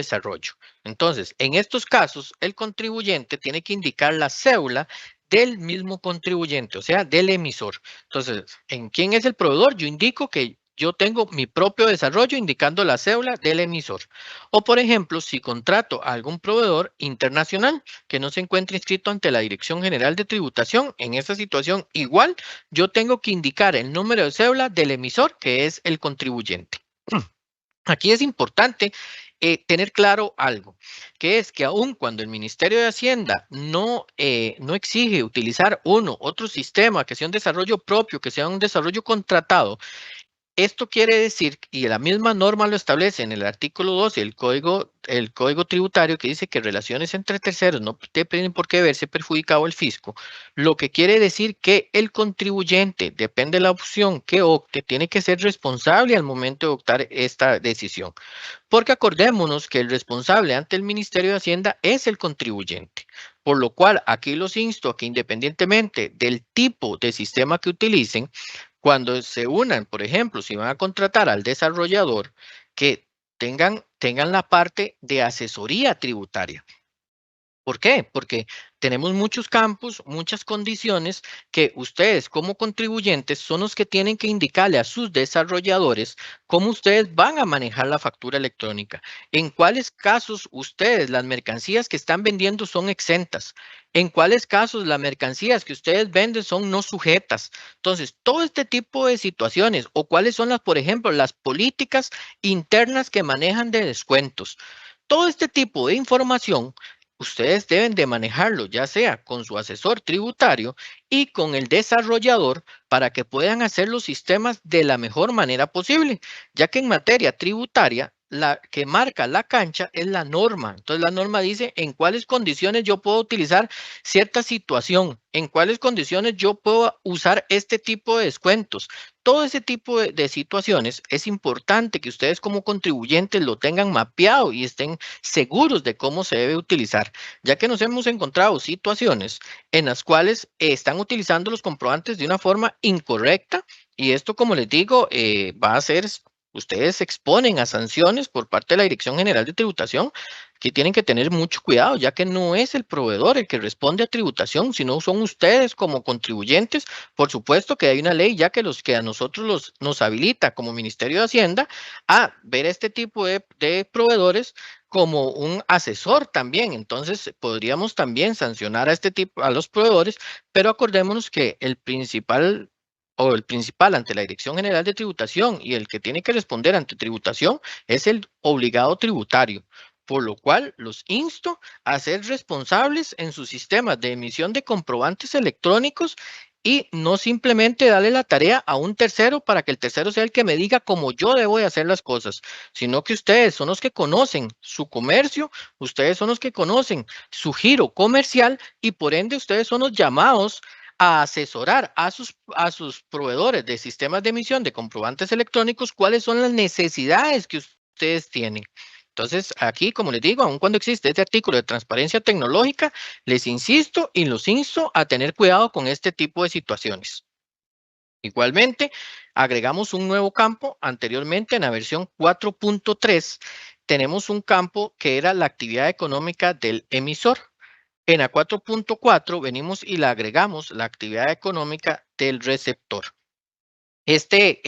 desarrollo. Entonces, en estos casos, el contribuyente tiene que indicar la cédula del mismo contribuyente, o sea, del emisor. Entonces, ¿en quién es el proveedor? Yo indico que yo tengo mi propio desarrollo indicando la cédula del emisor. O, por ejemplo, si contrato a algún proveedor internacional que no se encuentre inscrito ante la Dirección General de Tributación, en esa situación igual yo tengo que indicar el número de cédula del emisor, que es el contribuyente. Aquí es importante tener claro algo, que es que aun cuando el Ministerio de Hacienda no exige utilizar otro sistema, que sea un desarrollo propio, que sea un desarrollo contratado, esto quiere decir, y la misma norma lo establece en el artículo 12 del Código Tributario, que dice que relaciones entre terceros no tienen por qué verse perjudicado el fisco, lo que quiere decir que el contribuyente, depende de la opción que opte, tiene que ser responsable al momento de optar esta decisión. Porque acordémonos que el responsable ante el Ministerio de Hacienda es el contribuyente. Por lo cual, aquí los insto a que independientemente del tipo de sistema que utilicen, cuando se unan, por ejemplo, si van a contratar al desarrollador, que tengan la parte de asesoría tributaria. ¿Por qué? Porque tenemos muchos campos, muchas condiciones que ustedes como contribuyentes son los que tienen que indicarle a sus desarrolladores cómo ustedes van a manejar la factura electrónica, en cuáles casos ustedes las mercancías que están vendiendo son exentas, en cuáles casos las mercancías que ustedes venden son no sujetas. Entonces, todo este tipo de situaciones o cuáles son las, por ejemplo, las políticas internas que manejan de descuentos. Todo este tipo de información ustedes deben de manejarlo, ya sea con su asesor tributario y con el desarrollador para que puedan hacer los sistemas de la mejor manera posible, ya que en materia tributaria, la que marca la cancha es la norma. Entonces, la norma dice en cuáles condiciones yo puedo utilizar cierta situación, en cuáles condiciones yo puedo usar este tipo de descuentos. Todo ese tipo de situaciones es importante que ustedes como contribuyentes lo tengan mapeado y estén seguros de cómo se debe utilizar, ya que nos hemos encontrado situaciones en las cuales están utilizando los comprobantes de una forma incorrecta y esto, como les digo, va a ser, ustedes se exponen a sanciones por parte de la Dirección General de Tributación, que tienen que tener mucho cuidado, ya que no es el proveedor el que responde a tributación, sino son ustedes como contribuyentes. Por supuesto que hay una ley ya que a nosotros nos habilita como Ministerio de Hacienda a ver este tipo de proveedores como un asesor también. Entonces, podríamos también sancionar a este tipo, a los proveedores, pero acordémonos que el principal ante la Dirección General de Tributación y el que tiene que responder ante tributación es el obligado tributario. Por lo cual, los insto a ser responsables en sus sistemas de emisión de comprobantes electrónicos y no simplemente darle la tarea a un tercero para que el tercero sea el que me diga cómo yo debo de hacer las cosas, sino que ustedes son los que conocen su comercio, ustedes son los que conocen su giro comercial y por ende ustedes son los llamados a asesorar a sus proveedores de sistemas de emisión de comprobantes electrónicos cuáles son las necesidades que ustedes tienen. Entonces, aquí, como les digo, aun cuando existe este artículo de transparencia tecnológica, les insisto y los insto a tener cuidado con este tipo de situaciones. Igualmente, agregamos un nuevo campo. Anteriormente, en la versión 4.3, tenemos un campo que era la actividad económica del emisor. En la 4.4 venimos y le agregamos la actividad económica del receptor. Este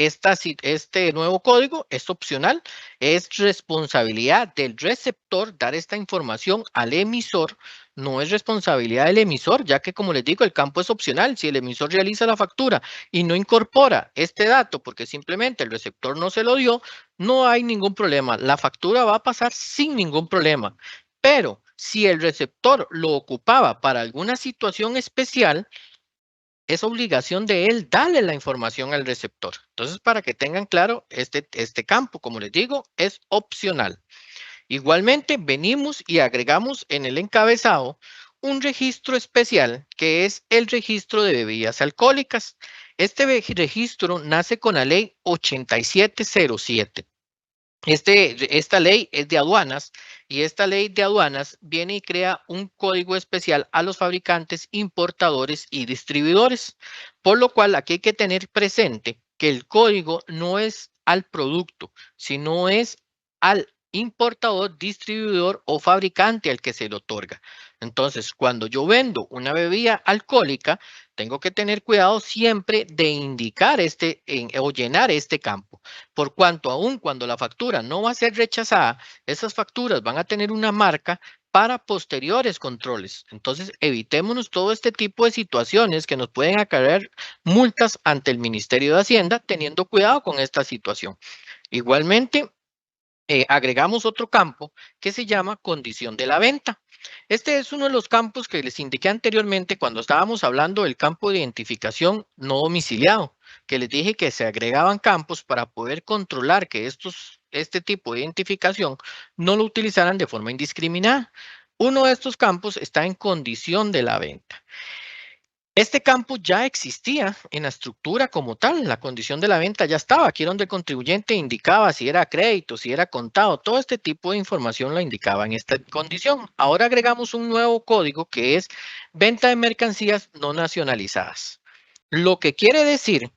nuevo código es opcional, es responsabilidad del receptor dar esta información al emisor, no es responsabilidad del emisor, ya que como les digo, el campo es opcional. Si el emisor realiza la factura y no incorpora este dato porque simplemente el receptor no se lo dio, no hay ningún problema. La factura va a pasar sin ningún problema. Pero si el receptor lo ocupaba para alguna situación especial, es obligación de él darle la información al receptor. Entonces, para que tengan claro, este campo, como les digo, es opcional. Igualmente, venimos y agregamos en el encabezado un registro especial que es el registro de bebidas alcohólicas. Este registro nace con la ley 8707. Esta ley es de aduanas y esta ley de aduanas viene y crea un código especial a los fabricantes, importadores y distribuidores. Por lo cual aquí hay que tener presente que el código no es al producto, sino es al importador, distribuidor o fabricante al que se le otorga. Entonces, cuando yo vendo una bebida alcohólica, tengo que tener cuidado siempre de indicar o llenar este campo, por cuanto aun cuando la factura no va a ser rechazada, esas facturas van a tener una marca para posteriores controles. Entonces, evitémonos todo este tipo de situaciones que nos pueden acarrear multas ante el Ministerio de Hacienda, teniendo cuidado con esta situación. Igualmente, agregamos otro campo que se llama condición de la venta. Este es uno de los campos que les indiqué anteriormente cuando estábamos hablando del campo de identificación no domiciliado, que les dije que se agregaban campos para poder controlar que este tipo de identificación no lo utilizaran de forma indiscriminada. Uno de estos campos está en condición de la venta. Este campo ya existía en la estructura como tal, la condición de la venta ya estaba, aquí donde el contribuyente indicaba si era crédito, si era contado, todo este tipo de información la indicaba en esta condición. Ahora agregamos un nuevo código que es venta de mercancías no nacionalizadas. Lo que quiere decir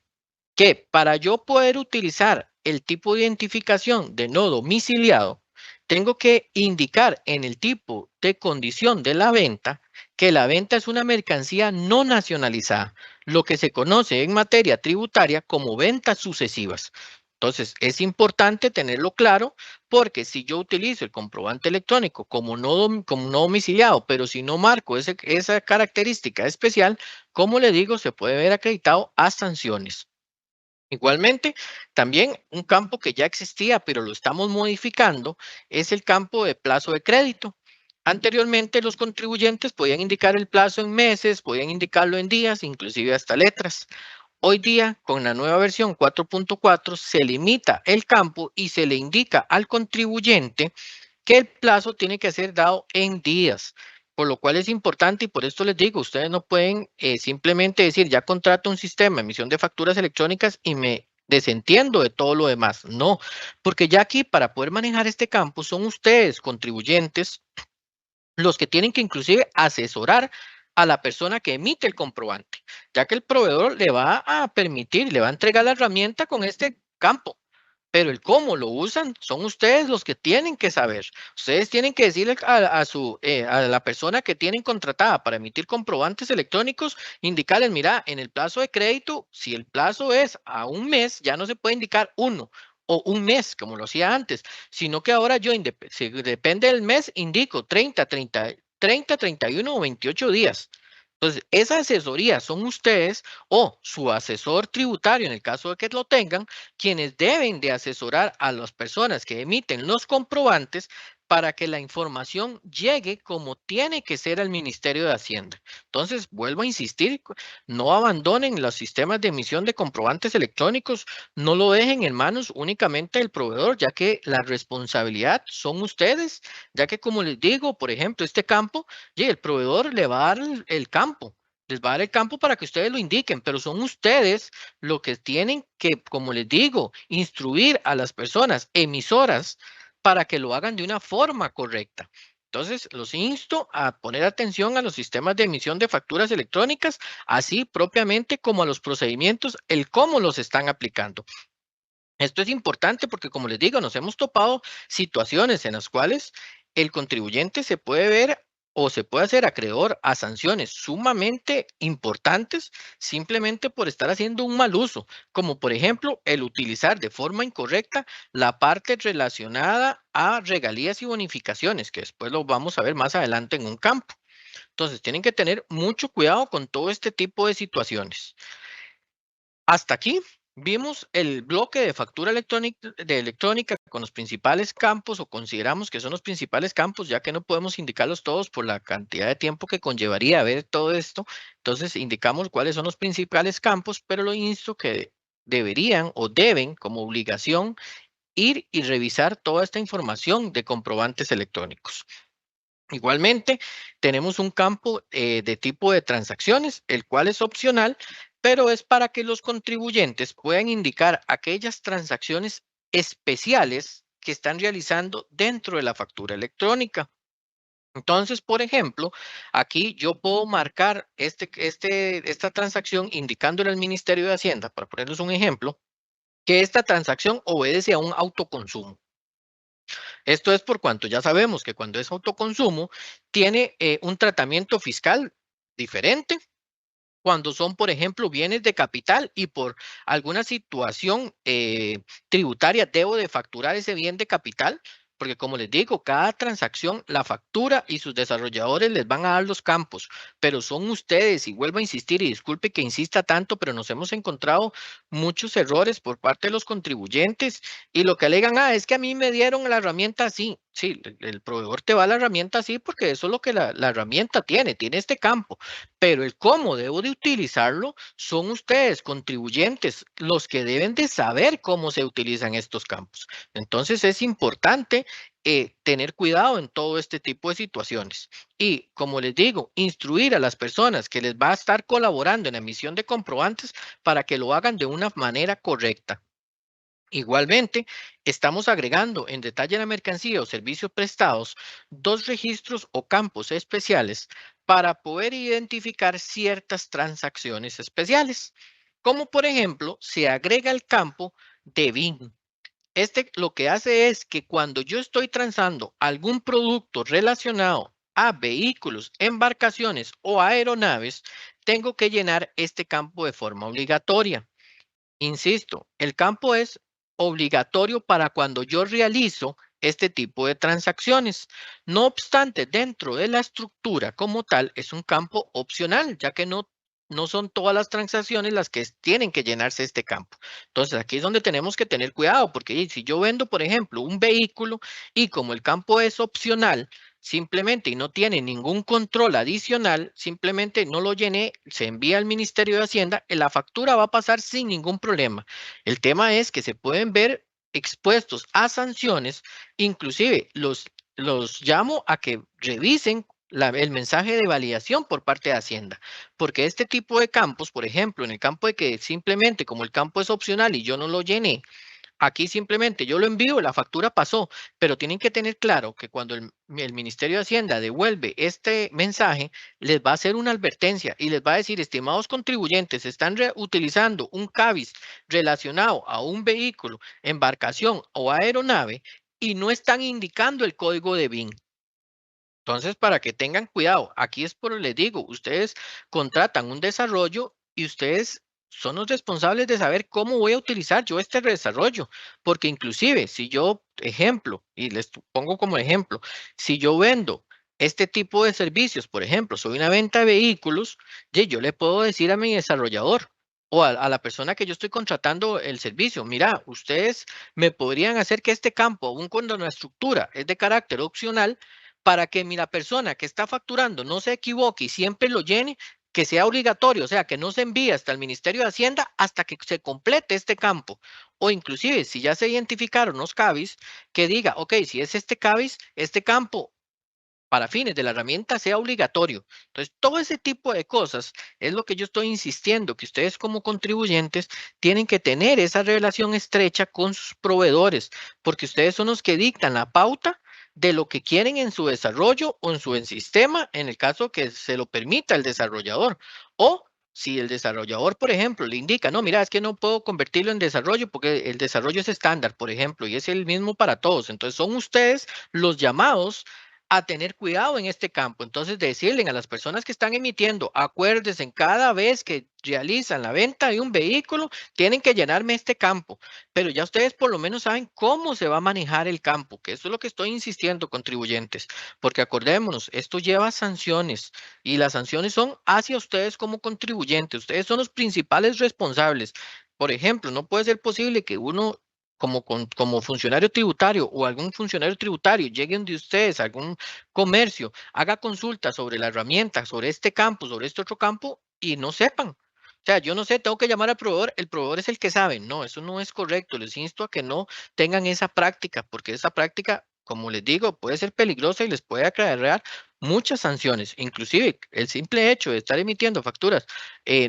que para yo poder utilizar el tipo de identificación de no domiciliado, tengo que indicar en el tipo de condición de la venta que la venta es una mercancía no nacionalizada, lo que se conoce en materia tributaria como ventas sucesivas. Entonces, es importante tenerlo claro porque si yo utilizo el comprobante electrónico como no domiciliado, pero si no marco esa característica especial, como le digo, se puede ver acreditado a sanciones. Igualmente, también un campo que ya existía, pero lo estamos modificando, es el campo de plazo de crédito. Anteriormente, los contribuyentes podían indicar el plazo en meses, podían indicarlo en días, inclusive hasta letras. Hoy día, con la nueva versión 4.4, se limita el campo y se le indica al contribuyente que el plazo tiene que ser dado en días, por lo cual es importante y por esto les digo, ustedes no pueden simplemente decir, ya contrato un sistema de emisión de facturas electrónicas y me desentiendo de todo lo demás. No, porque ya aquí para poder manejar este campo son ustedes, contribuyentes, los que tienen que inclusive asesorar a la persona que emite el comprobante, ya que el proveedor le va a permitir, le va a entregar la herramienta con este campo. Pero el cómo lo usan son ustedes los que tienen que saber. Ustedes tienen que decirle a la persona que tienen contratada para emitir comprobantes electrónicos, indicarles, mira, en el plazo de crédito, si el plazo es a un mes, ya no se puede indicar uno o un mes, como lo hacía antes, sino que ahora yo, si depende del mes, indico 31 o 28 días. Entonces, esa asesoría son ustedes o su asesor tributario, en el caso de que lo tengan, quienes deben de asesorar a las personas que emiten los comprobantes para que la información llegue como tiene que ser al Ministerio de Hacienda. Entonces, vuelvo a insistir, no abandonen los sistemas de emisión de comprobantes electrónicos, no lo dejen en manos únicamente del proveedor, ya que la responsabilidad son ustedes, ya que como les digo, por ejemplo, este campo, y el proveedor le va a dar el campo. Les va a dar el campo para que ustedes lo indiquen, pero son ustedes lo que tienen que, como les digo, instruir a las personas emisoras para que lo hagan de una forma correcta. Entonces, los insto a poner atención a los sistemas de emisión de facturas electrónicas, así propiamente como a los procedimientos, el cómo los están aplicando. Esto es importante porque, como les digo, nos hemos topado situaciones en las cuales el contribuyente se puede ver o se puede hacer acreedor a sanciones sumamente importantes simplemente por estar haciendo un mal uso, como por ejemplo el utilizar de forma incorrecta la parte relacionada a regalías y bonificaciones, que después lo vamos a ver más adelante en un campo. Entonces, tienen que tener mucho cuidado con todo este tipo de situaciones. Hasta aquí vimos el bloque de factura electrónica con los principales campos o consideramos que son los principales campos, ya que no podemos indicarlos todos por la cantidad de tiempo que conllevaría ver todo esto. Entonces indicamos cuáles son los principales campos, pero lo insto que deberían o deben como obligación ir y revisar toda esta información de comprobantes electrónicos. Igualmente, tenemos un campo de tipo de transacciones, el cual es opcional, pero es para que los contribuyentes puedan indicar aquellas transacciones especiales que están realizando dentro de la factura electrónica. Entonces, por ejemplo, aquí yo puedo marcar esta transacción indicándole al Ministerio de Hacienda, para ponerles un ejemplo, que esta transacción obedece a un autoconsumo. Esto es por cuanto ya sabemos que cuando es autoconsumo tiene un tratamiento fiscal diferente cuando son, por ejemplo, bienes de capital y por alguna situación tributaria debo de facturar ese bien de capital, porque como les digo, cada transacción la factura y sus desarrolladores les van a dar los campos, pero son ustedes, y vuelvo a insistir, y disculpe que insista tanto, pero nos hemos encontrado muchos errores por parte de los contribuyentes y lo que alegan, es que a mí me dieron la herramienta así. Sí, el proveedor te va a la herramienta así porque eso es lo que la herramienta tiene este campo, pero el cómo debo de utilizarlo son ustedes, contribuyentes, los que deben de saber cómo se utilizan estos campos. Entonces es importante tener cuidado en todo este tipo de situaciones. Y como les digo, instruir a las personas que les va a estar colaborando en la emisión de comprobantes para que lo hagan de una manera correcta. Igualmente, estamos agregando en detalle la mercancía o servicios prestados dos registros o campos especiales para poder identificar ciertas transacciones especiales, como por ejemplo, se agrega el campo de BIN. Este lo que hace es que cuando yo estoy transando algún producto relacionado a vehículos, embarcaciones o aeronaves, tengo que llenar este campo de forma obligatoria. Insisto, el campo es obligatorio para cuando yo realizo este tipo de transacciones. No obstante, dentro de la estructura como tal, es un campo opcional, ya que no son todas las transacciones las que tienen que llenarse este campo. Entonces, aquí es donde tenemos que tener cuidado, porque si yo vendo, por ejemplo, un vehículo y como el campo es opcional, simplemente y no tiene ningún control adicional, simplemente no lo llené, se envía al Ministerio de Hacienda, la factura va a pasar sin ningún problema. El tema es que se pueden ver expuestos a sanciones, inclusive los llamo a que revisen el mensaje de validación por parte de Hacienda, porque este tipo de campos, por ejemplo, en el campo de que simplemente como el campo es opcional y yo no lo llené, aquí simplemente yo lo envío, la factura pasó, pero tienen que tener claro que cuando el Ministerio de Hacienda devuelve este mensaje, les va a hacer una advertencia y les va a decir, estimados contribuyentes, están utilizando un CABIS relacionado a un vehículo, embarcación o aeronave y no están indicando el código de BIN. Entonces, para que tengan cuidado, aquí es por les digo, ustedes contratan un desarrollo y ustedes son los responsables de saber cómo voy a utilizar yo este desarrollo, porque inclusive si yo, ejemplo, y les pongo como ejemplo, si yo vendo este tipo de servicios, por ejemplo, soy una venta de vehículos, yo le puedo decir a mi desarrollador o a la persona que yo estoy contratando el servicio, mira, ustedes me podrían hacer que este campo, aun cuando la estructura es de carácter opcional, para que la persona que está facturando no se equivoque y siempre lo llene, que sea obligatorio, o sea, que no se envíe hasta el Ministerio de Hacienda hasta que se complete este campo. O inclusive, si ya se identificaron los CABIS, que diga, ok, si es este CABIS, este campo para fines de la herramienta sea obligatorio. Entonces, todo ese tipo de cosas es lo que yo estoy insistiendo, que ustedes como contribuyentes tienen que tener esa relación estrecha con sus proveedores, porque ustedes son los que dictan la pauta de lo que quieren en su desarrollo o en su sistema, en el caso que se lo permita el desarrollador. O si el desarrollador, por ejemplo, le indica, no, mira, es que no puedo convertirlo en desarrollo porque el desarrollo es estándar, por ejemplo, y es el mismo para todos. Entonces, son ustedes los llamados a tener cuidado en este campo. Entonces, decirle a las personas que están emitiendo, acuérdense, en cada vez que realizan la venta de un vehículo, tienen que llenarme este campo. Pero ya ustedes por lo menos saben cómo se va a manejar el campo, que eso es lo que estoy insistiendo, contribuyentes, porque acordémonos, esto lleva sanciones y las sanciones son hacia ustedes como contribuyentes. Ustedes son los principales responsables. Por ejemplo, no puede ser posible que uno como funcionario tributario o algún funcionario tributario lleguen de ustedes, algún comercio, haga consultas sobre la herramienta, sobre este campo, sobre este otro campo y no sepan. O sea, yo no sé, tengo que llamar al proveedor, el proveedor es el que sabe. No, eso no es correcto. Les insto a que no tengan esa práctica, porque esa práctica, como les digo, puede ser peligrosa y les puede acarrear muchas sanciones. Inclusive el simple hecho de estar emitiendo facturas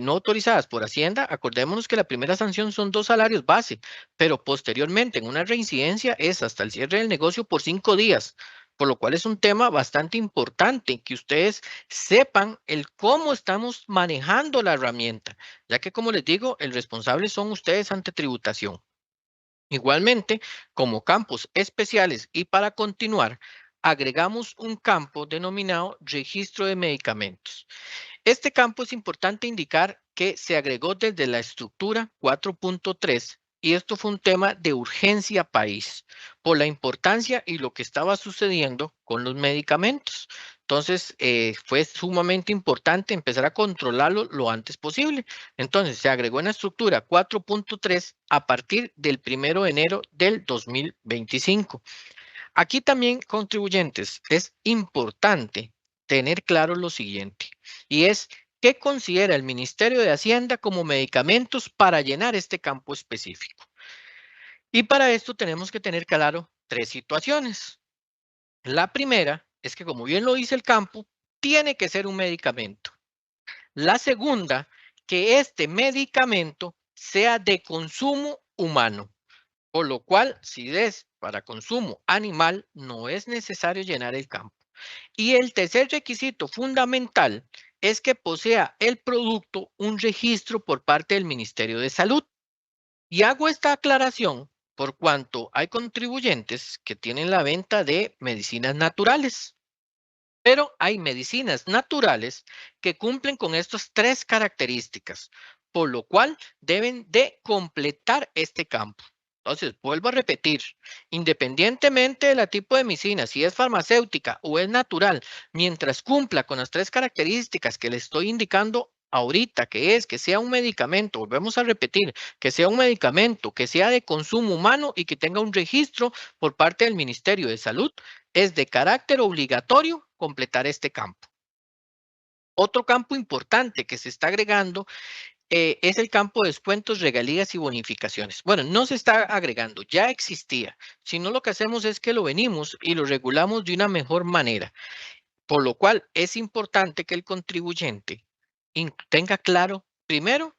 no autorizadas por Hacienda, acordémonos que la primera sanción son 2 salarios base, pero posteriormente en una reincidencia es hasta el cierre del negocio por 5 días, por lo cual es un tema bastante importante que ustedes sepan el cómo estamos manejando la herramienta, ya que como les digo, el responsable son ustedes ante tributación. Igualmente, como campos especiales y para continuar, agregamos un campo denominado registro de medicamentos. Este campo es importante indicar que se agregó desde la estructura 4.3 y esto fue un tema de urgencia país por la importancia y lo que estaba sucediendo con los medicamentos. Entonces, fue sumamente importante empezar a controlarlo lo antes posible. Entonces, se agregó en la estructura 4.3 a partir del 1 de enero del 2025. Aquí también, contribuyentes, es importante tener claro lo siguiente, y es qué considera el Ministerio de Hacienda como medicamentos para llenar este campo específico. Y para esto tenemos que tener claro tres situaciones. La primera es que, como bien lo dice el campo, tiene que ser un medicamento. La segunda, que este medicamento sea de consumo humano. Por lo cual, si es para consumo animal, no es necesario llenar el campo. Y el tercer requisito fundamental es que posea el producto un registro por parte del Ministerio de Salud. Y hago esta aclaración por cuanto hay contribuyentes que tienen la venta de medicinas naturales. Pero hay medicinas naturales que cumplen con estas tres características, por lo cual deben de completar este campo. Entonces, vuelvo a repetir, independientemente del tipo de medicina, si es farmacéutica o es natural, mientras cumpla con las tres características que le estoy indicando ahorita, que es que sea un medicamento, volvemos a repetir, que sea un medicamento, que sea de consumo humano y que tenga un registro por parte del Ministerio de Salud, es de carácter obligatorio completar este campo. Otro campo importante que se está agregando es el campo de descuentos, regalías y bonificaciones. Bueno, no se está agregando, ya existía, sino lo que hacemos es que lo venimos y lo regulamos de una mejor manera, por lo cual es importante que el contribuyente tenga claro, primero,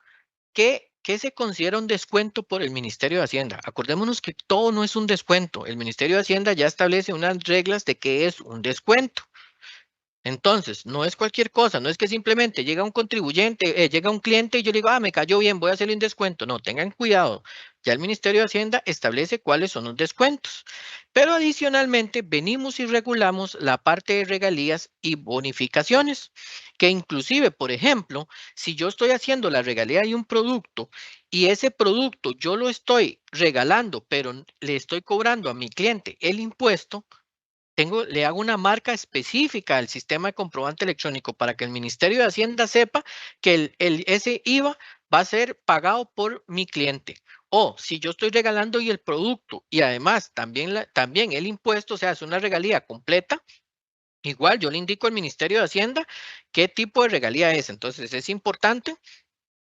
qué se considera un descuento por el Ministerio de Hacienda. Acordémonos que todo no es un descuento. El Ministerio de Hacienda ya establece unas reglas de qué es un descuento. Entonces, no es cualquier cosa, no es que simplemente llega un contribuyente, llega un cliente y yo le digo, me cayó bien, voy a hacerle un descuento. No, tengan cuidado. Ya el Ministerio de Hacienda establece cuáles son los descuentos. Pero adicionalmente, venimos y regulamos la parte de regalías y bonificaciones, que inclusive, por ejemplo, si yo estoy haciendo la regalía de un producto y ese producto yo lo estoy regalando, pero le estoy cobrando a mi cliente el impuesto, le hago una marca específica al sistema de comprobante electrónico para que el Ministerio de Hacienda sepa que ese IVA va a ser pagado por mi cliente. O si yo estoy regalando y el producto y además también el impuesto, o sea, es una regalía completa, igual yo le indico al Ministerio de Hacienda qué tipo de regalía es. Entonces es importante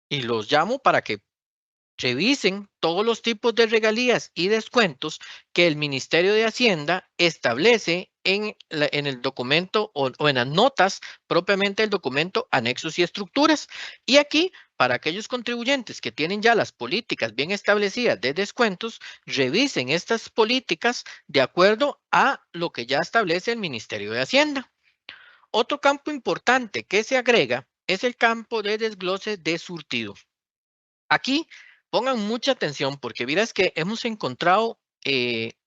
y los llamo para que revisen todos los tipos de regalías y descuentos que el Ministerio de Hacienda establece en el documento o en las notas propiamente del documento, anexos y estructuras. Y aquí, para aquellos contribuyentes que tienen ya las políticas bien establecidas de descuentos, revisen estas políticas de acuerdo a lo que ya establece el Ministerio de Hacienda. Otro campo importante que se agrega es el campo de desglose de surtido. Aquí pongan mucha atención porque miras que hemos encontrado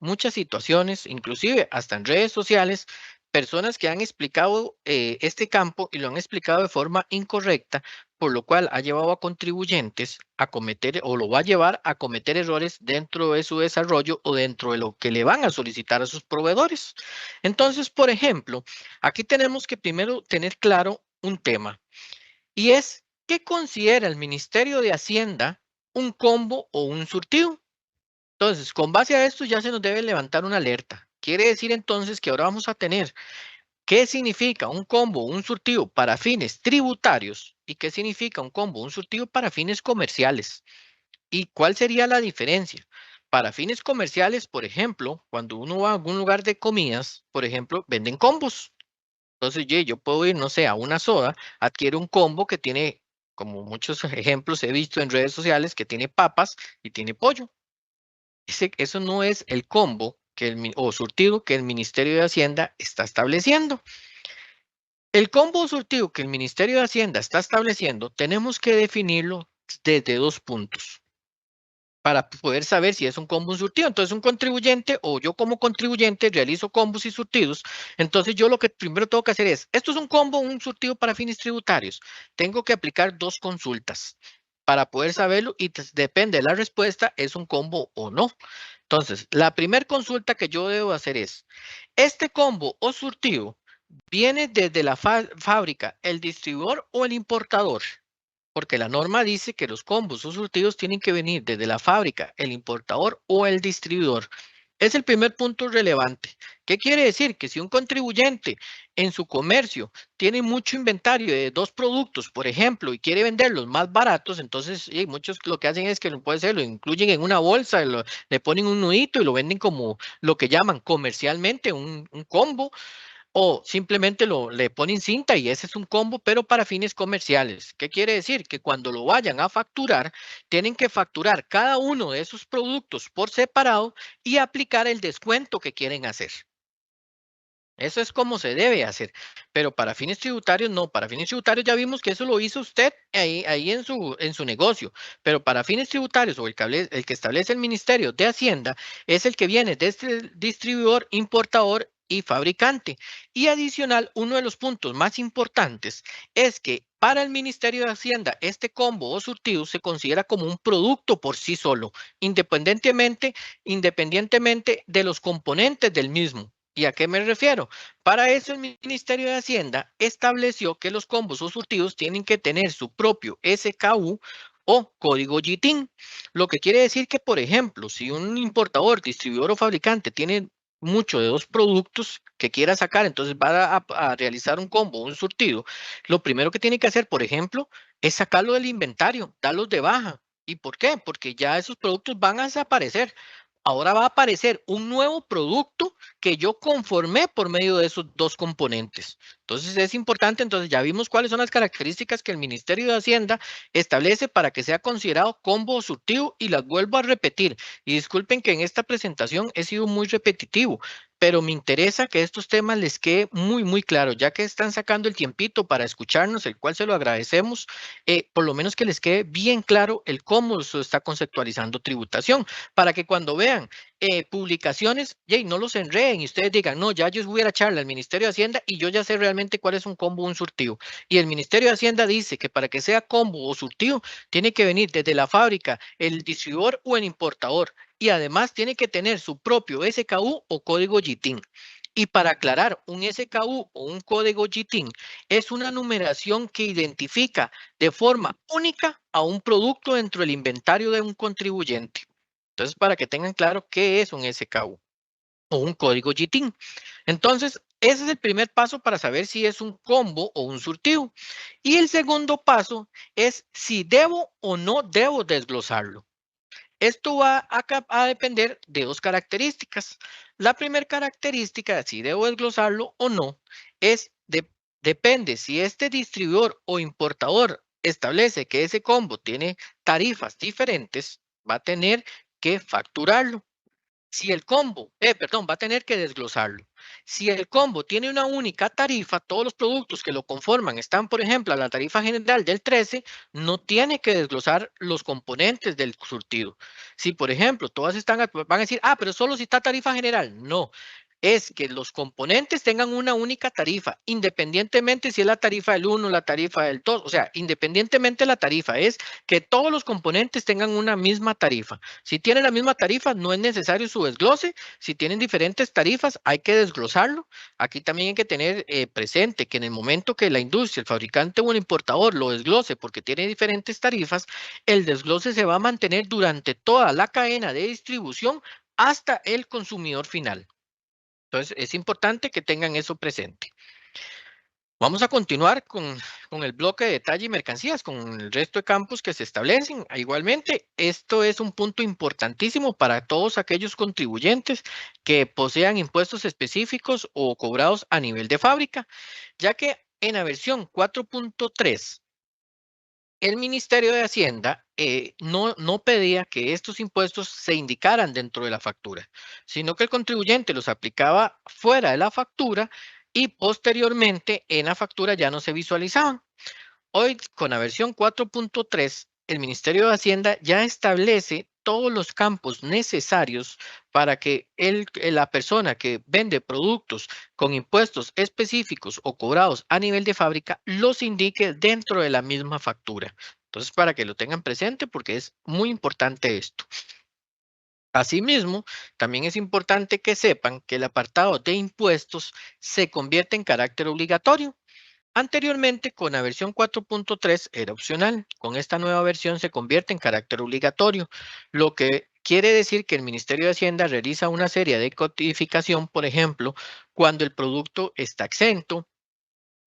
muchas situaciones, inclusive hasta en redes sociales, personas que han explicado este campo y lo han explicado de forma incorrecta, por lo cual ha llevado a contribuyentes a cometer o lo va a llevar a cometer errores dentro de su desarrollo o dentro de lo que le van a solicitar a sus proveedores. Entonces, por ejemplo, aquí tenemos que primero tener claro un tema. Y es, ¿qué considera el Ministerio de Hacienda un combo o un surtido? Entonces, con base a esto ya se nos debe levantar una alerta. Quiere decir entonces que ahora vamos a tener qué significa un combo o un surtido para fines tributarios y qué significa un combo o un surtido para fines comerciales. ¿Y cuál sería la diferencia? Para fines comerciales, por ejemplo, cuando uno va a algún lugar de comidas, por ejemplo, venden combos. Entonces, yo puedo ir, no sé, a una soda, adquiero un combo que tiene, como muchos ejemplos he visto en redes sociales, que tiene papas y tiene pollo. Eso no es el combo o surtido que el Ministerio de Hacienda está estableciendo. El combo o surtido que el Ministerio de Hacienda está estableciendo, tenemos que definirlo desde dos puntos. para poder saber si es un combo o un surtido. Entonces, un contribuyente o yo como contribuyente realizo combos y surtidos. Entonces, yo lo que primero tengo que hacer es, ¿esto es un combo o un surtido para fines tributarios? Tengo que aplicar dos consultas para poder saberlo y depende de la respuesta, ¿es un combo o no? Entonces, la primera consulta que yo debo hacer es, ¿este combo o surtido viene desde la fábrica, el distribuidor o el importador? Porque la norma dice que los combos o surtidos tienen que venir desde la fábrica, el importador o el distribuidor. Es el primer punto relevante. ¿Qué quiere decir? Que si un contribuyente en su comercio tiene mucho inventario de dos productos, por ejemplo, y quiere venderlos más baratos, entonces muchos lo que hacen es que puede ser, lo incluyen en una bolsa, le ponen un nudito y lo venden como lo que llaman comercialmente un combo o simplemente le ponen cinta y ese es un combo, pero para fines comerciales. ¿Qué quiere decir? Que cuando lo vayan a facturar, tienen que facturar cada uno de esos productos por separado y aplicar el descuento que quieren hacer. Eso es como se debe hacer, pero para fines tributarios no, para fines tributarios ya vimos que eso lo hizo usted ahí en su negocio, pero para fines tributarios o el que establece el Ministerio de Hacienda es el que viene desde el distribuidor, importador y fabricante. Y adicional, uno de los puntos más importantes es que para el Ministerio de Hacienda este combo o surtido se considera como un producto por sí solo, independientemente de los componentes del mismo. ¿Y a qué me refiero? Para eso el Ministerio de Hacienda estableció que los combos o surtidos tienen que tener su propio SKU o código GTIN, lo que quiere decir que, por ejemplo, si un importador, distribuidor o fabricante tiene mucho de dos productos que quiera sacar, entonces va a realizar un combo, un surtido, lo primero que tiene que hacer, por ejemplo, es sacarlo del inventario, darlos de baja. ¿Y por qué? Porque ya esos productos van a desaparecer. Ahora va a aparecer un nuevo producto que yo conformé por medio de esos dos componentes. Entonces es importante, entonces ya vimos cuáles son las características que el Ministerio de Hacienda establece para que sea considerado combo o surtido y las vuelvo a repetir. Y disculpen que en esta presentación he sido muy repetitivo, pero me interesa que estos temas les quede muy claro, ya que están sacando el tiempito para escucharnos, el cual se lo agradecemos, por lo menos que les quede bien claro el cómo se está conceptualizando tributación, para que cuando vean publicaciones, no los enreden y ustedes digan, no, ya yo voy a la charla al Ministerio de Hacienda y yo ya sé realmente cuál es un combo o un surtido. Y el Ministerio de Hacienda dice que para que sea combo o surtido, tiene que venir desde la fábrica, el distribuidor o el importador. Y además tiene que tener su propio SKU o código GTIN. Y para aclarar, un SKU o un código GTIN es una numeración que identifica de forma única a un producto dentro del inventario de un contribuyente. Entonces, para que tengan claro qué es un SKU o un código GTIN. Entonces, ese es el primer paso para saber si es un combo o un surtido. Y el segundo paso es si debo o no debo desglosarlo. Esto va a depender de dos características. La primera característica, si debo desglosarlo o no, es depende si este distribuidor o importador establece que ese combo tiene tarifas diferentes, va a tener que facturarlo. Si el combo, perdón, va a tener que desglosarlo. Si el combo tiene una única tarifa, todos los productos que lo conforman están, por ejemplo, a la tarifa general del 13, no tiene que desglosar los componentes del surtido. Si, por ejemplo, todas van a decir, pero solo si está tarifa general. No, es que los componentes tengan una única tarifa, independientemente si es la tarifa del 1, la tarifa del 2, o sea, independientemente de la tarifa, es que todos los componentes tengan una misma tarifa. Si tienen la misma tarifa, no es necesario su desglose. Si tienen diferentes tarifas, hay que desglosarlo. Aquí también hay que tener presente que en el momento que la industria, el fabricante o el importador lo desglose porque tiene diferentes tarifas, el desglose se va a mantener durante toda la cadena de distribución hasta el consumidor final. Entonces, es importante que tengan eso presente. Vamos a continuar con el bloque de detalle y mercancías, con el resto de campos que se establecen. Igualmente, esto es un punto importantísimo para todos aquellos contribuyentes que posean impuestos específicos o cobrados a nivel de fábrica, ya que en la versión 4.3 el Ministerio de Hacienda no pedía que estos impuestos se indicaran dentro de la factura, sino que el contribuyente los aplicaba fuera de la factura y posteriormente en la factura ya no se visualizaban. Hoy, con la versión 4.3, el Ministerio de Hacienda ya establece todos los campos necesarios para que la persona que vende productos con impuestos específicos o cobrados a nivel de fábrica los indique dentro de la misma factura. Entonces, para que lo tengan presente, porque es muy importante esto. Asimismo, también es importante que sepan que el apartado de impuestos se convierte en carácter obligatorio. Anteriormente, con la versión 4.3 era opcional. Con esta nueva versión se convierte en carácter obligatorio, lo que quiere decir que el Ministerio de Hacienda realiza una serie de codificación, por ejemplo, cuando el producto está exento,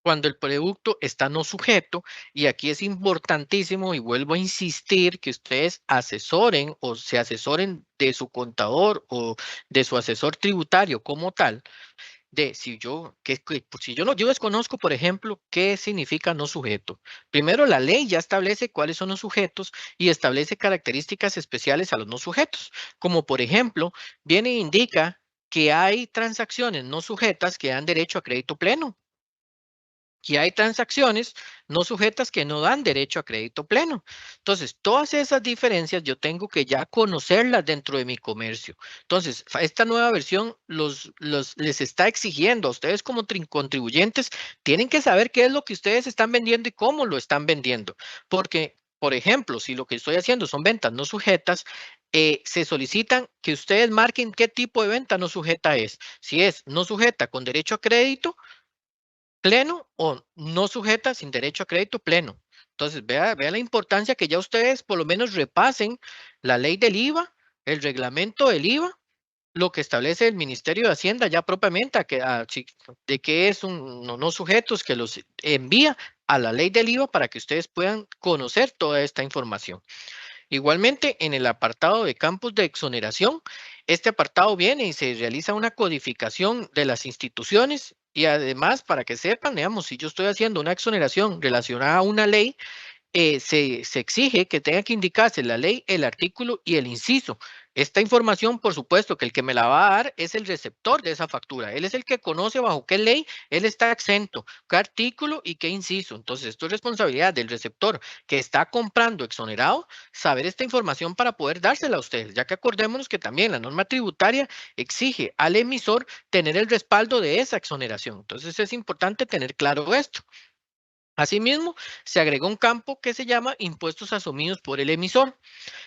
cuando el producto está no sujeto, y aquí es importantísimo y vuelvo a insistir que ustedes asesoren o se asesoren de su contador o de su asesor tributario como tal, de si yo, pues, si yo no, yo desconozco, por ejemplo, qué significa no sujeto. Primero, la ley ya establece cuáles son los sujetos y establece características especiales a los no sujetos, como por ejemplo, viene e indica que hay transacciones no sujetas que dan derecho a crédito pleno, que hay transacciones no sujetas que no dan derecho a crédito pleno. Entonces, todas esas diferencias yo tengo que ya conocerlas dentro de mi comercio. Entonces, esta nueva versión les está exigiendo a ustedes como contribuyentes, tienen que saber qué es lo que ustedes están vendiendo y cómo lo están vendiendo. Porque, por ejemplo, si lo que estoy haciendo son ventas no sujetas, se solicitan que ustedes marquen qué tipo de venta no sujeta es. Si es no sujeta con derecho a crédito, pleno o no sujeta sin derecho a crédito pleno. Entonces, vea la importancia que ya ustedes por lo menos repasen la ley del IVA, el reglamento del IVA, lo que establece el Ministerio de Hacienda ya propiamente, de que es un no sujetos que los envía a la ley del IVA para que ustedes puedan conocer toda esta información. Igualmente, en el apartado de campos de exoneración, este apartado viene y se realiza una codificación de las instituciones y además, para que sepan, digamos, si yo estoy haciendo una exoneración relacionada a una ley, se exige que tenga que indicarse la ley, el artículo y el inciso. Esta información, por supuesto, que el que me la va a dar es el receptor de esa factura. Él es el que conoce bajo qué ley él está exento, qué artículo y qué inciso. Entonces, esto es responsabilidad del receptor que está comprando exonerado, saber esta información para poder dársela a ustedes, ya que acordémonos que también la norma tributaria exige al emisor tener el respaldo de esa exoneración. Entonces, es importante tener claro esto. Asimismo, se agregó un campo que se llama impuestos asumidos por el emisor.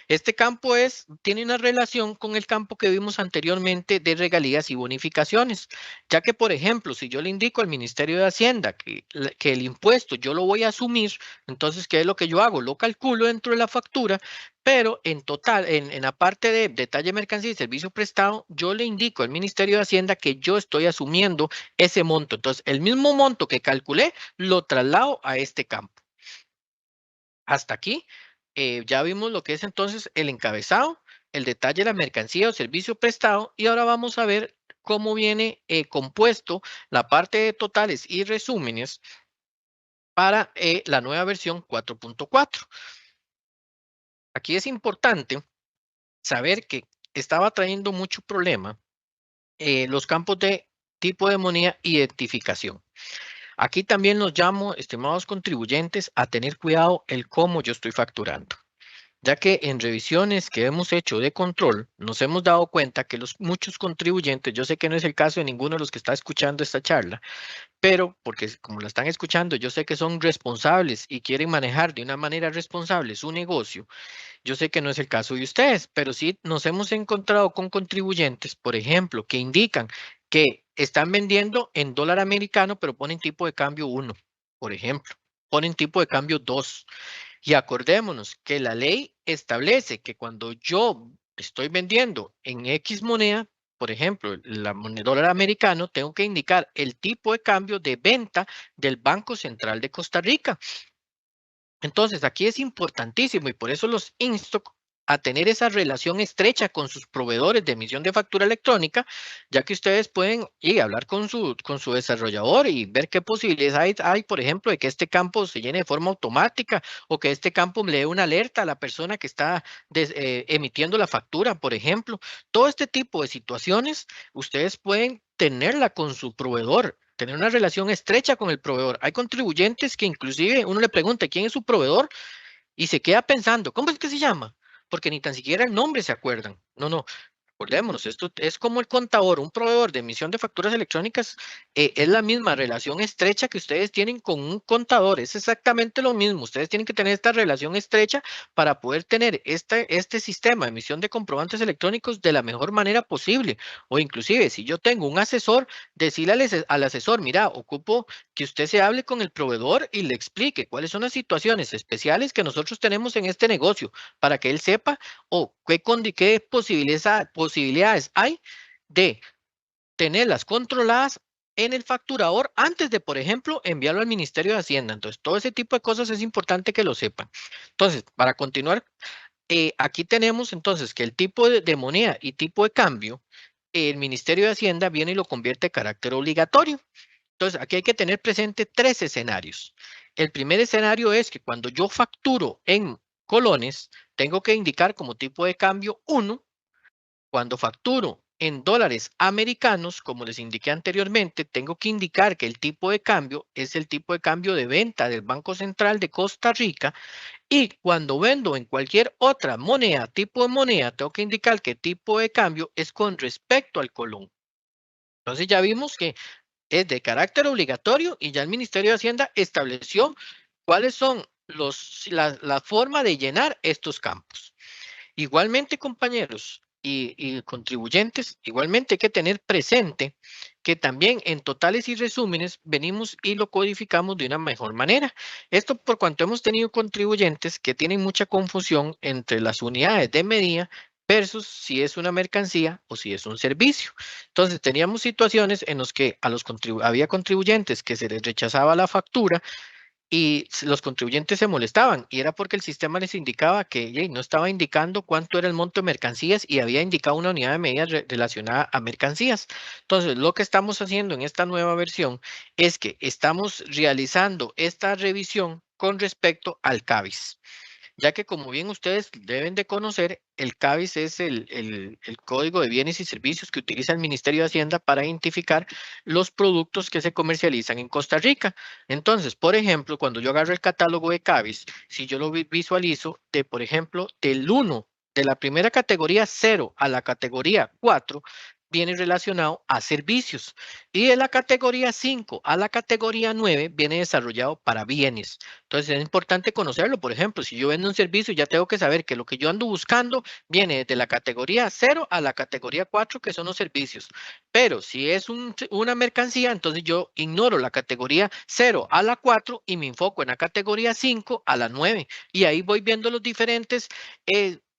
Este campo tiene una relación con el campo que vimos anteriormente de regalías y bonificaciones, ya que, por ejemplo, si yo le indico al Ministerio de Hacienda que el impuesto yo lo voy a asumir, entonces, ¿qué es lo que yo hago? Lo calculo dentro de la factura, pero en total, en la parte de detalle, mercancía y servicio prestado, yo le indico al Ministerio de Hacienda que yo estoy asumiendo ese monto. Entonces, el mismo monto que calculé, lo traslado a este campo. Hasta aquí, ya vimos lo que es entonces el encabezado, el detalle de la mercancía o servicio prestado, y ahora vamos a ver cómo viene compuesto la parte de totales y resúmenes para la nueva versión 4.4. Aquí es importante saber que estaba trayendo mucho problema los campos de tipo de moneda identificación. Aquí también los llamo, estimados contribuyentes, a tener cuidado el cómo yo estoy facturando, ya que en revisiones que hemos hecho de control nos hemos dado cuenta que muchos contribuyentes, yo sé que no es el caso de ninguno de los que está escuchando esta charla, pero porque como la están escuchando, yo sé que son responsables y quieren manejar de una manera responsable su negocio. Yo sé que no es el caso de ustedes, pero sí nos hemos encontrado con contribuyentes, por ejemplo, que indican que están vendiendo en dólar americano, pero ponen tipo de cambio 1, por ejemplo, ponen tipo de cambio 2. Y acordémonos que la ley establece que cuando yo estoy vendiendo en X moneda, por ejemplo, la moneda dólar americano, tengo que indicar el tipo de cambio de venta del Banco Central de Costa Rica. Entonces, aquí es importantísimo y por eso los insto a tener esa relación estrecha con sus proveedores de emisión de factura electrónica, ya que ustedes pueden hablar con su desarrollador y ver qué posibilidades hay, por ejemplo, de que este campo se llene de forma automática o que este campo le dé una alerta a la persona que está emitiendo la factura, por ejemplo. Todo este tipo de situaciones, ustedes pueden tenerla con su proveedor, tener una relación estrecha con el proveedor. Hay contribuyentes que inclusive uno le pregunta quién es su proveedor y se queda pensando, ¿cómo es que se llama? porque ni tan siquiera el nombre se acuerdan. No, no. Acordémonos, esto es como el contador, un proveedor de emisión de facturas electrónicas, es la misma relación estrecha que ustedes tienen con un contador, es exactamente lo mismo. Ustedes tienen que tener esta relación estrecha para poder tener este sistema de emisión de comprobantes electrónicos de la mejor manera posible. O inclusive, si yo tengo un asesor, decirle al asesor, mira, ocupo que usted se hable con el proveedor y le explique cuáles son las situaciones especiales que nosotros tenemos en este negocio, para que él sepa o qué posibilidades hay de tenerlas controladas en el facturador antes de, por ejemplo, enviarlo al Ministerio de Hacienda. Entonces, todo ese tipo de cosas es importante que lo sepan. Entonces, para continuar, aquí tenemos entonces que el tipo de moneda y tipo de cambio, el Ministerio de Hacienda viene y lo convierte en carácter obligatorio. Entonces, aquí hay que tener presente tres escenarios. El primer escenario es que cuando yo facturo en colones, tengo que indicar como tipo de cambio 1. Cuando facturo en dólares americanos, como les indiqué anteriormente, tengo que indicar que el tipo de cambio es el tipo de cambio de venta del Banco Central de Costa Rica. Y cuando vendo en cualquier otra moneda, tipo de moneda, tengo que indicar que el tipo de cambio es con respecto al colón. Entonces ya vimos que es de carácter obligatorio y ya el Ministerio de Hacienda estableció cuáles son la forma de llenar estos campos. Igualmente, compañeros y contribuyentes, igualmente hay que tener presente que también en totales y resúmenes venimos y lo codificamos de una mejor manera. Esto por cuanto hemos tenido contribuyentes que tienen mucha confusión entre las unidades de medida versus si es una mercancía o si es un servicio. Entonces, teníamos situaciones en las que había contribuyentes que se les rechazaba la factura y los contribuyentes se molestaban y era porque el sistema les indicaba que no estaba indicando cuánto era el monto de mercancías y había indicado una unidad de medida relacionada a mercancías. Entonces, lo que estamos haciendo en esta nueva versión es que estamos realizando esta revisión con respecto al CABIS, ya que como bien ustedes deben de conocer, el CABIS es el Código de Bienes y Servicios que utiliza el Ministerio de Hacienda para identificar los productos que se comercializan en Costa Rica. Entonces, por ejemplo, cuando yo agarro el catálogo de CABIS, si yo lo visualizo de, por ejemplo, del 1, de la primera categoría 0 a la categoría 4, viene relacionado a servicios. Y de la categoría 5 a la categoría 9 viene desarrollado para bienes. Entonces es importante conocerlo. Por ejemplo, si yo vendo un servicio, ya tengo que saber que lo que yo ando buscando viene desde la categoría 0 a la categoría 4, que son los servicios. Pero si es una mercancía, entonces yo ignoro la categoría 0 a la 4 y me enfoco en la categoría 5 a la 9. Y ahí voy viendo los diferentes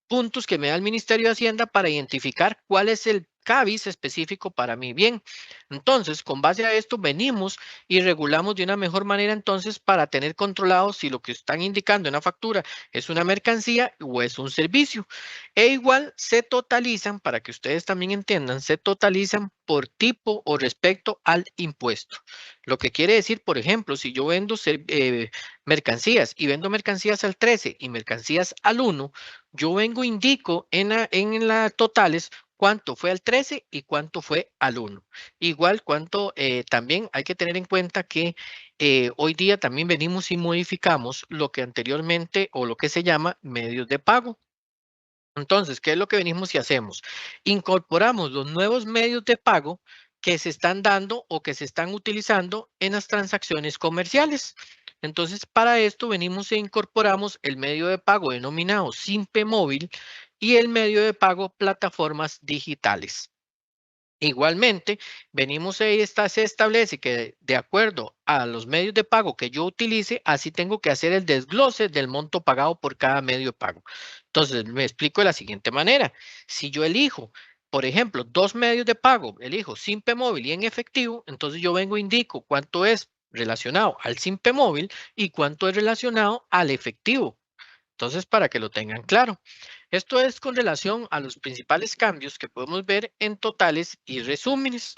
puntos que me da el Ministerio de Hacienda para identificar cuál es el CABIS específico para mi bien. Entonces, con base a esto, venimos y regulamos de una mejor manera entonces para tener controlado si lo que están indicando en la factura es una mercancía o es un servicio. E igual se totalizan, para que ustedes también entiendan, se totalizan por tipo o respecto al impuesto. Lo que quiere decir, por ejemplo, si yo vendo mercancías y vendo mercancías al 13 y mercancías al 1, yo vengo indico en la totales cuánto fue al 13 y cuánto fue al 1. Igual cuánto también hay que tener en cuenta que hoy día también venimos y modificamos lo que anteriormente o lo que se llama medios de pago. Entonces, ¿qué es lo que venimos y hacemos? Incorporamos los nuevos medios de pago que se están dando o que se están utilizando en las transacciones comerciales. Entonces, para esto venimos e incorporamos el medio de pago denominado Simpe Móvil y el medio de pago plataformas digitales. Igualmente, venimos ahí, se establece que de acuerdo a los medios de pago que yo utilice, así tengo que hacer el desglose del monto pagado por cada medio de pago. Entonces, me explico de la siguiente manera. Si yo elijo, por ejemplo, dos medios de pago, elijo Simpe Móvil y en efectivo, entonces yo vengo e indico cuánto es relacionado al Simpe Móvil y cuánto es relacionado al efectivo. Entonces, para que lo tengan claro. Esto es con relación a los principales cambios que podemos ver en totales y resúmenes.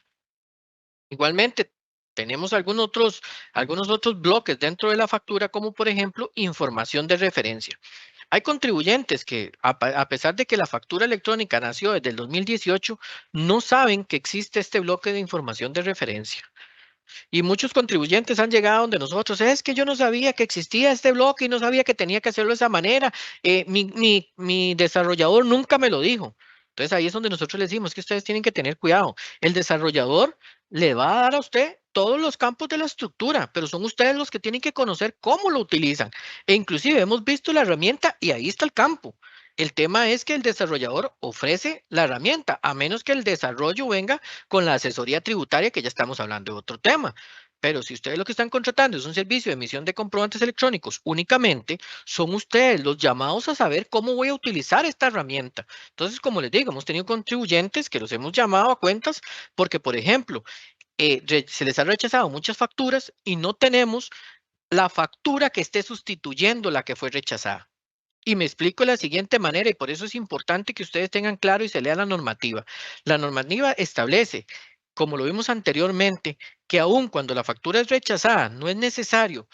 Igualmente, tenemos algunos otros bloques dentro de la factura, como por ejemplo, información de referencia. Hay contribuyentes que, a pesar de que la factura electrónica nació desde el 2018, no saben que existe este bloque de información de referencia. Y muchos contribuyentes han llegado donde nosotros, es que yo no sabía que existía este bloque y no sabía que tenía que hacerlo de esa manera. Mi desarrollador nunca me lo dijo. Entonces ahí es donde nosotros le decimos que ustedes tienen que tener cuidado. El desarrollador le va a dar a usted todos los campos de la estructura, pero son ustedes los que tienen que conocer cómo lo utilizan. E inclusive hemos visto la herramienta y ahí está el campo. El tema es que el desarrollador ofrece la herramienta, a menos que el desarrollo venga con la asesoría tributaria, que ya estamos hablando de otro tema. Pero si ustedes lo que están contratando es un servicio de emisión de comprobantes electrónicos únicamente, son ustedes los llamados a saber cómo voy a utilizar esta herramienta. Entonces, como les digo, hemos tenido contribuyentes que los hemos llamado a cuentas porque, por ejemplo, se les ha rechazado muchas facturas y no tenemos la factura que esté sustituyendo la que fue rechazada. Y me explico de la siguiente manera, y por eso es importante que ustedes tengan claro y se lea la normativa. La normativa establece, como lo vimos anteriormente, que aun cuando la factura es rechazada, no es necesario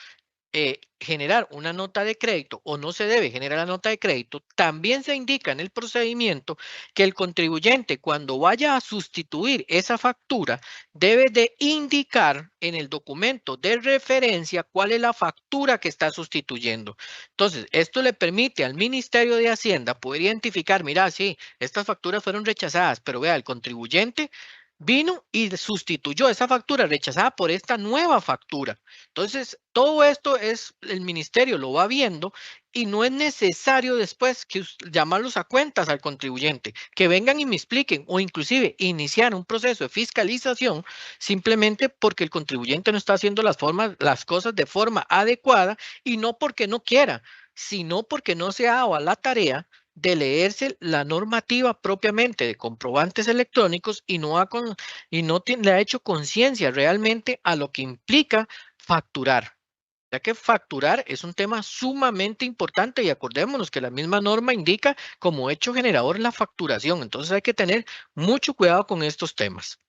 generar una nota de crédito o no se debe generar la nota de crédito, también se indica en el procedimiento que el contribuyente cuando vaya a sustituir esa factura debe de indicar en el documento de referencia cuál es la factura que está sustituyendo. Entonces, esto le permite al Ministerio de Hacienda poder identificar, mira, sí, estas facturas fueron rechazadas, pero vea, el contribuyente vino y sustituyó esa factura rechazada por esta nueva factura. Entonces, todo esto es, el ministerio lo va viendo y no es necesario después que llamarlos a cuentas al contribuyente, que vengan y me expliquen o inclusive iniciar un proceso de fiscalización simplemente porque el contribuyente no está haciendo las cosas de forma adecuada y no porque no quiera, sino porque no se ha dado a la tarea de leerse la normativa propiamente de comprobantes electrónicos y le ha hecho conciencia realmente a lo que implica facturar, ya que facturar es un tema sumamente importante y acordémonos que la misma norma indica como hecho generador la facturación. Entonces hay que tener mucho cuidado con estos temas.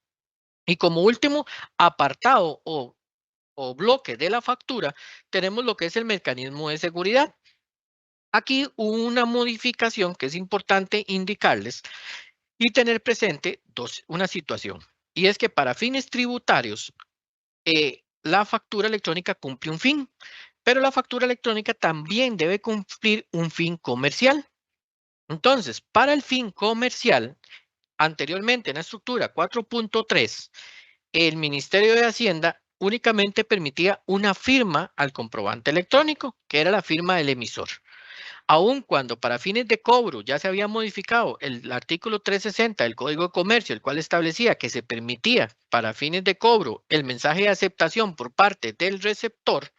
Y como último apartado o bloque de la factura, tenemos lo que es el mecanismo de seguridad. Aquí hubo una modificación que es importante indicarles y tener presente una situación. Y es que para fines tributarios, la factura electrónica cumple un fin, pero la factura electrónica también debe cumplir un fin comercial. Entonces, para el fin comercial, anteriormente en la estructura 4.3, el Ministerio de Hacienda únicamente permitía una firma al comprobante electrónico, que era la firma del emisor. Aun cuando para fines de cobro ya se había modificado el artículo 360 del Código de Comercio, el cual establecía que se permitía para fines de cobro el mensaje de aceptación por parte del receptor,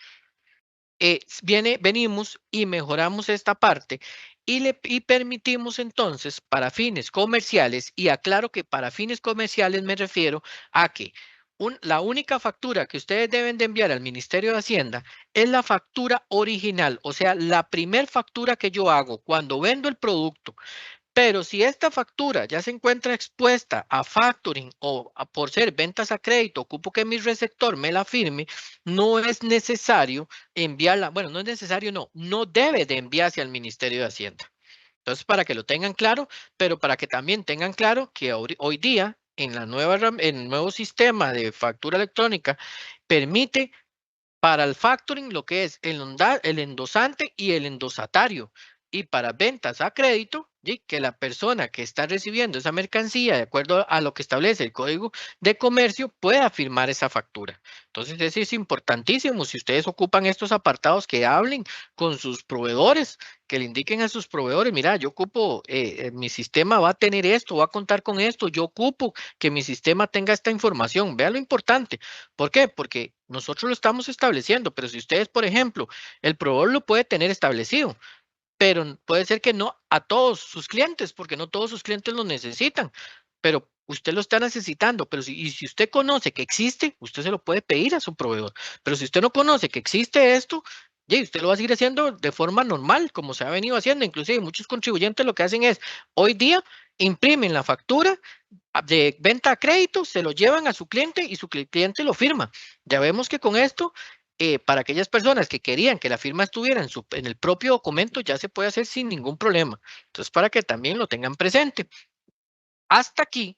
venimos y mejoramos esta parte y permitimos entonces para fines comerciales, y aclaro que para fines comerciales me refiero a que la única factura que ustedes deben de enviar al Ministerio de Hacienda es la factura original, o sea, la primer factura que yo hago cuando vendo el producto. Pero si esta factura ya se encuentra expuesta a factoring o por ser ventas a crédito, ocupo que mi receptor me la firme, no es necesario enviarla. Bueno, no es necesario, no debe de enviarse al Ministerio de Hacienda. Entonces, para que lo tengan claro, pero para que también tengan claro que hoy día en en el nuevo sistema de factura electrónica permite para el factoring, lo que es el endosante y el endosatario. Y para ventas a crédito, ¿sí? Que la persona que está recibiendo esa mercancía, de acuerdo a lo que establece el Código de Comercio, pueda firmar esa factura. Entonces, eso es importantísimo. Si ustedes ocupan estos apartados, que hablen con sus proveedores, que le indiquen a sus proveedores, mira, yo ocupo, mi sistema va a tener esto, va a contar con esto, yo ocupo que mi sistema tenga esta información. Vean lo importante. ¿Por qué? Porque nosotros lo estamos estableciendo, pero si ustedes, por ejemplo, el proveedor lo puede tener establecido, pero puede ser que no a todos sus clientes, porque no todos sus clientes lo necesitan, pero usted lo está necesitando, pero si usted conoce que existe, usted se lo puede pedir a su proveedor, pero si usted no conoce que existe esto, y usted lo va a seguir haciendo de forma normal, como se ha venido haciendo. Inclusive muchos contribuyentes lo que hacen es, hoy día imprimen la factura de venta a crédito, se lo llevan a su cliente y su cliente lo firma. Ya vemos que con esto, para aquellas personas que querían que la firma estuviera en el propio documento, ya se puede hacer sin ningún problema. Entonces, para que también lo tengan presente. Hasta aquí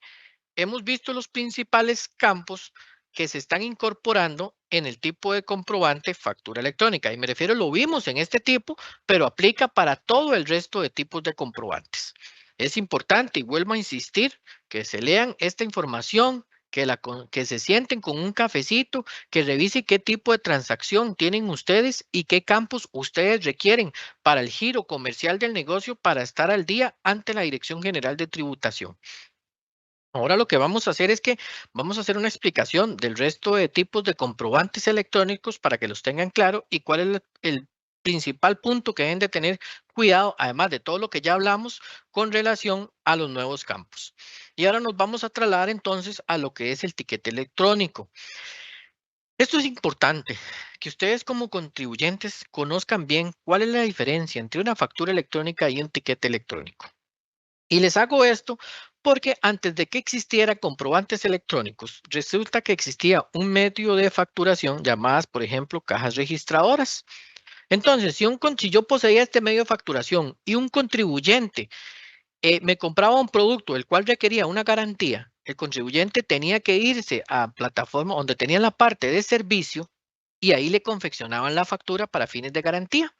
hemos visto los principales campos que se están incorporando en el tipo de comprobante factura electrónica. Y me refiero, lo vimos en este tipo, pero aplica para todo el resto de tipos de comprobantes. Es importante, y vuelvo a insistir, que se lean esta información, que se sienten con un cafecito, que revise qué tipo de transacción tienen ustedes y qué campos ustedes requieren para el giro comercial del negocio para estar al día ante la Dirección General de Tributación. Ahora lo que vamos a hacer es que vamos a hacer una explicación del resto de tipos de comprobantes electrónicos para que los tengan claro y cuál es el principal punto que deben de tener cuidado, además de todo lo que ya hablamos con relación a los nuevos campos. Y ahora nos vamos a trasladar entonces a lo que es el tiquete electrónico. Esto es importante, que ustedes como contribuyentes conozcan bien cuál es la diferencia entre una factura electrónica y un tiquete electrónico. Y les hago esto porque antes de que existiera comprobantes electrónicos, resulta que existía un medio de facturación llamadas, por ejemplo, cajas registradoras. Entonces, si yo poseía este medio de facturación y un contribuyente me compraba un producto el cual requería una garantía, el contribuyente tenía que irse a plataforma donde tenían la parte de servicio y ahí le confeccionaban la factura para fines de garantía.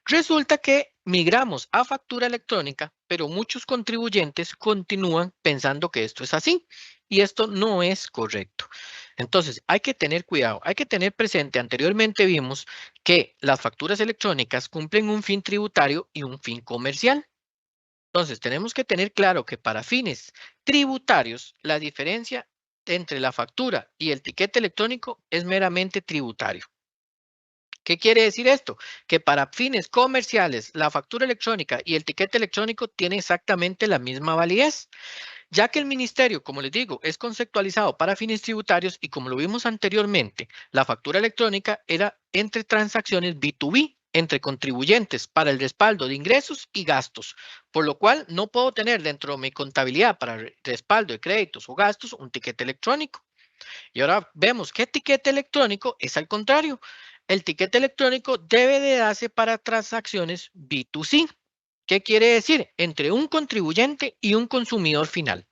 Resulta que migramos a factura electrónica, pero muchos contribuyentes continúan pensando que esto es así y esto no es correcto. Entonces, hay que tener cuidado, hay que tener presente, anteriormente vimos que las facturas electrónicas cumplen un fin tributario y un fin comercial. Entonces, tenemos que tener claro que para fines tributarios, la diferencia entre la factura y el tiquete electrónico es meramente tributario. ¿Qué quiere decir esto? Que para fines comerciales, la factura electrónica y el tiquete electrónico tienen exactamente la misma validez, ya que el ministerio, como les digo, es conceptualizado para fines tributarios y como lo vimos anteriormente, la factura electrónica era entre transacciones B2B, entre contribuyentes para el respaldo de ingresos y gastos, por lo cual no puedo tener dentro de mi contabilidad para respaldo de créditos o gastos un tiquete electrónico. Y ahora vemos que etiquete electrónico es al contrario. El tiquete electrónico debe de darse para transacciones B2C. ¿Qué quiere decir? Entre un contribuyente y un consumidor final.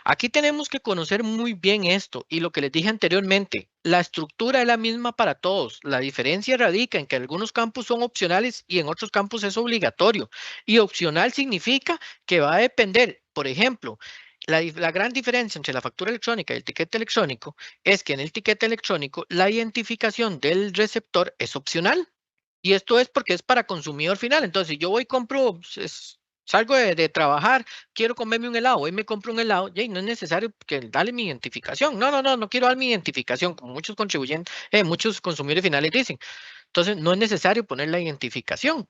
Aquí tenemos que conocer muy bien esto y lo que les dije anteriormente, la estructura es la misma para todos. La diferencia radica en que algunos campos son opcionales y en otros campos es obligatorio. Y opcional significa que va a depender, por ejemplo, la gran diferencia entre la factura electrónica y el tiquete electrónico es que en el tiquete electrónico la identificación del receptor es opcional. Y esto es porque es para consumidor final. Entonces, si yo voy y compro, salgo de trabajar, quiero comerme un helado, hoy me compro un helado, y no es necesario que darle mi identificación. No, no, no, no quiero dar mi identificación, como muchos contribuyentes, muchos consumidores finales dicen. Entonces, no es necesario poner la identificación.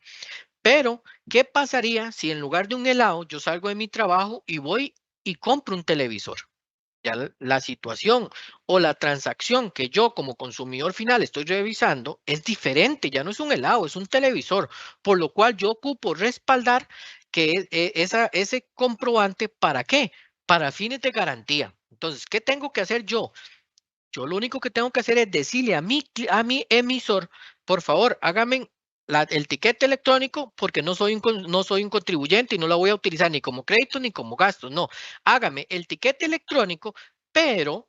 Pero, ¿qué pasaría si en lugar de un helado yo salgo de mi trabajo y voy y compro un televisor? Ya la situación o la transacción que yo como consumidor final estoy revisando es diferente, ya no es un helado, es un televisor, por lo cual yo ocupo respaldar que ese comprobante, ¿para qué? Para fines de garantía. Entonces, ¿qué tengo que hacer yo? Yo lo único que tengo que hacer es decirle a mi emisor, por favor, hágame el tiquete electrónico porque no soy un contribuyente y no la voy a utilizar ni como crédito ni como gasto. No, hágame el tiquete electrónico, pero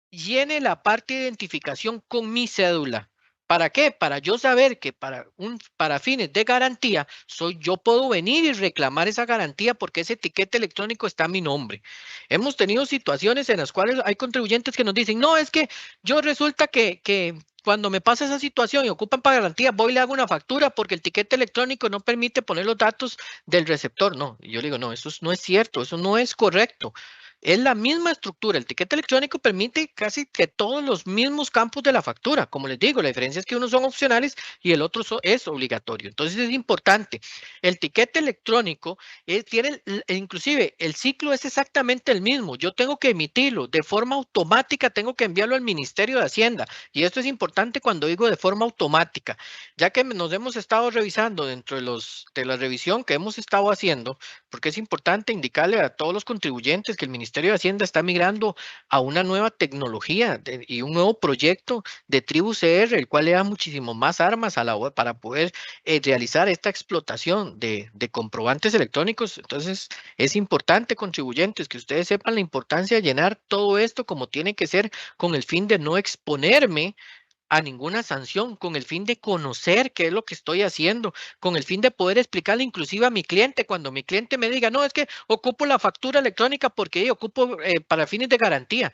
llene la parte de identificación con mi cédula. ¿Para qué? Para yo saber que para fines de garantía, yo puedo venir y reclamar esa garantía porque ese etiquete electrónico está a mi nombre. Hemos tenido situaciones en las cuales hay contribuyentes que nos dicen, no, es que yo resulta que cuando me pasa esa situación y ocupan para garantía, voy y le hago una factura porque el tiquete electrónico no permite poner los datos del receptor. No, y yo le digo, no, no es cierto, eso no es correcto. Es la misma estructura. El tiquete electrónico permite casi que todos los mismos campos de la factura. Como les digo, la diferencia es que unos son opcionales y el otro es obligatorio. Entonces es importante. El tiquete electrónico tiene, inclusive el ciclo es exactamente el mismo. Yo tengo que emitirlo de forma automática, tengo que enviarlo al Ministerio de Hacienda. Y esto es importante cuando digo de forma automática, ya que nos hemos estado revisando dentro de la revisión que hemos estado haciendo, porque es importante indicarle a todos los contribuyentes que el Ministerio Ministerio de Hacienda está migrando a una nueva tecnología y un nuevo proyecto de Tribu CR, el cual le da muchísimo más armas a para poder realizar esta explotación de comprobantes electrónicos. Entonces, es importante, contribuyentes, que ustedes sepan la importancia de llenar todo esto como tiene que ser, con el fin de no exponerme a ninguna sanción, con el fin de conocer qué es lo que estoy haciendo, con el fin de poder explicarle inclusive a mi cliente cuando mi cliente me diga, no, es que ocupo la factura electrónica porque ocupo para fines de garantía.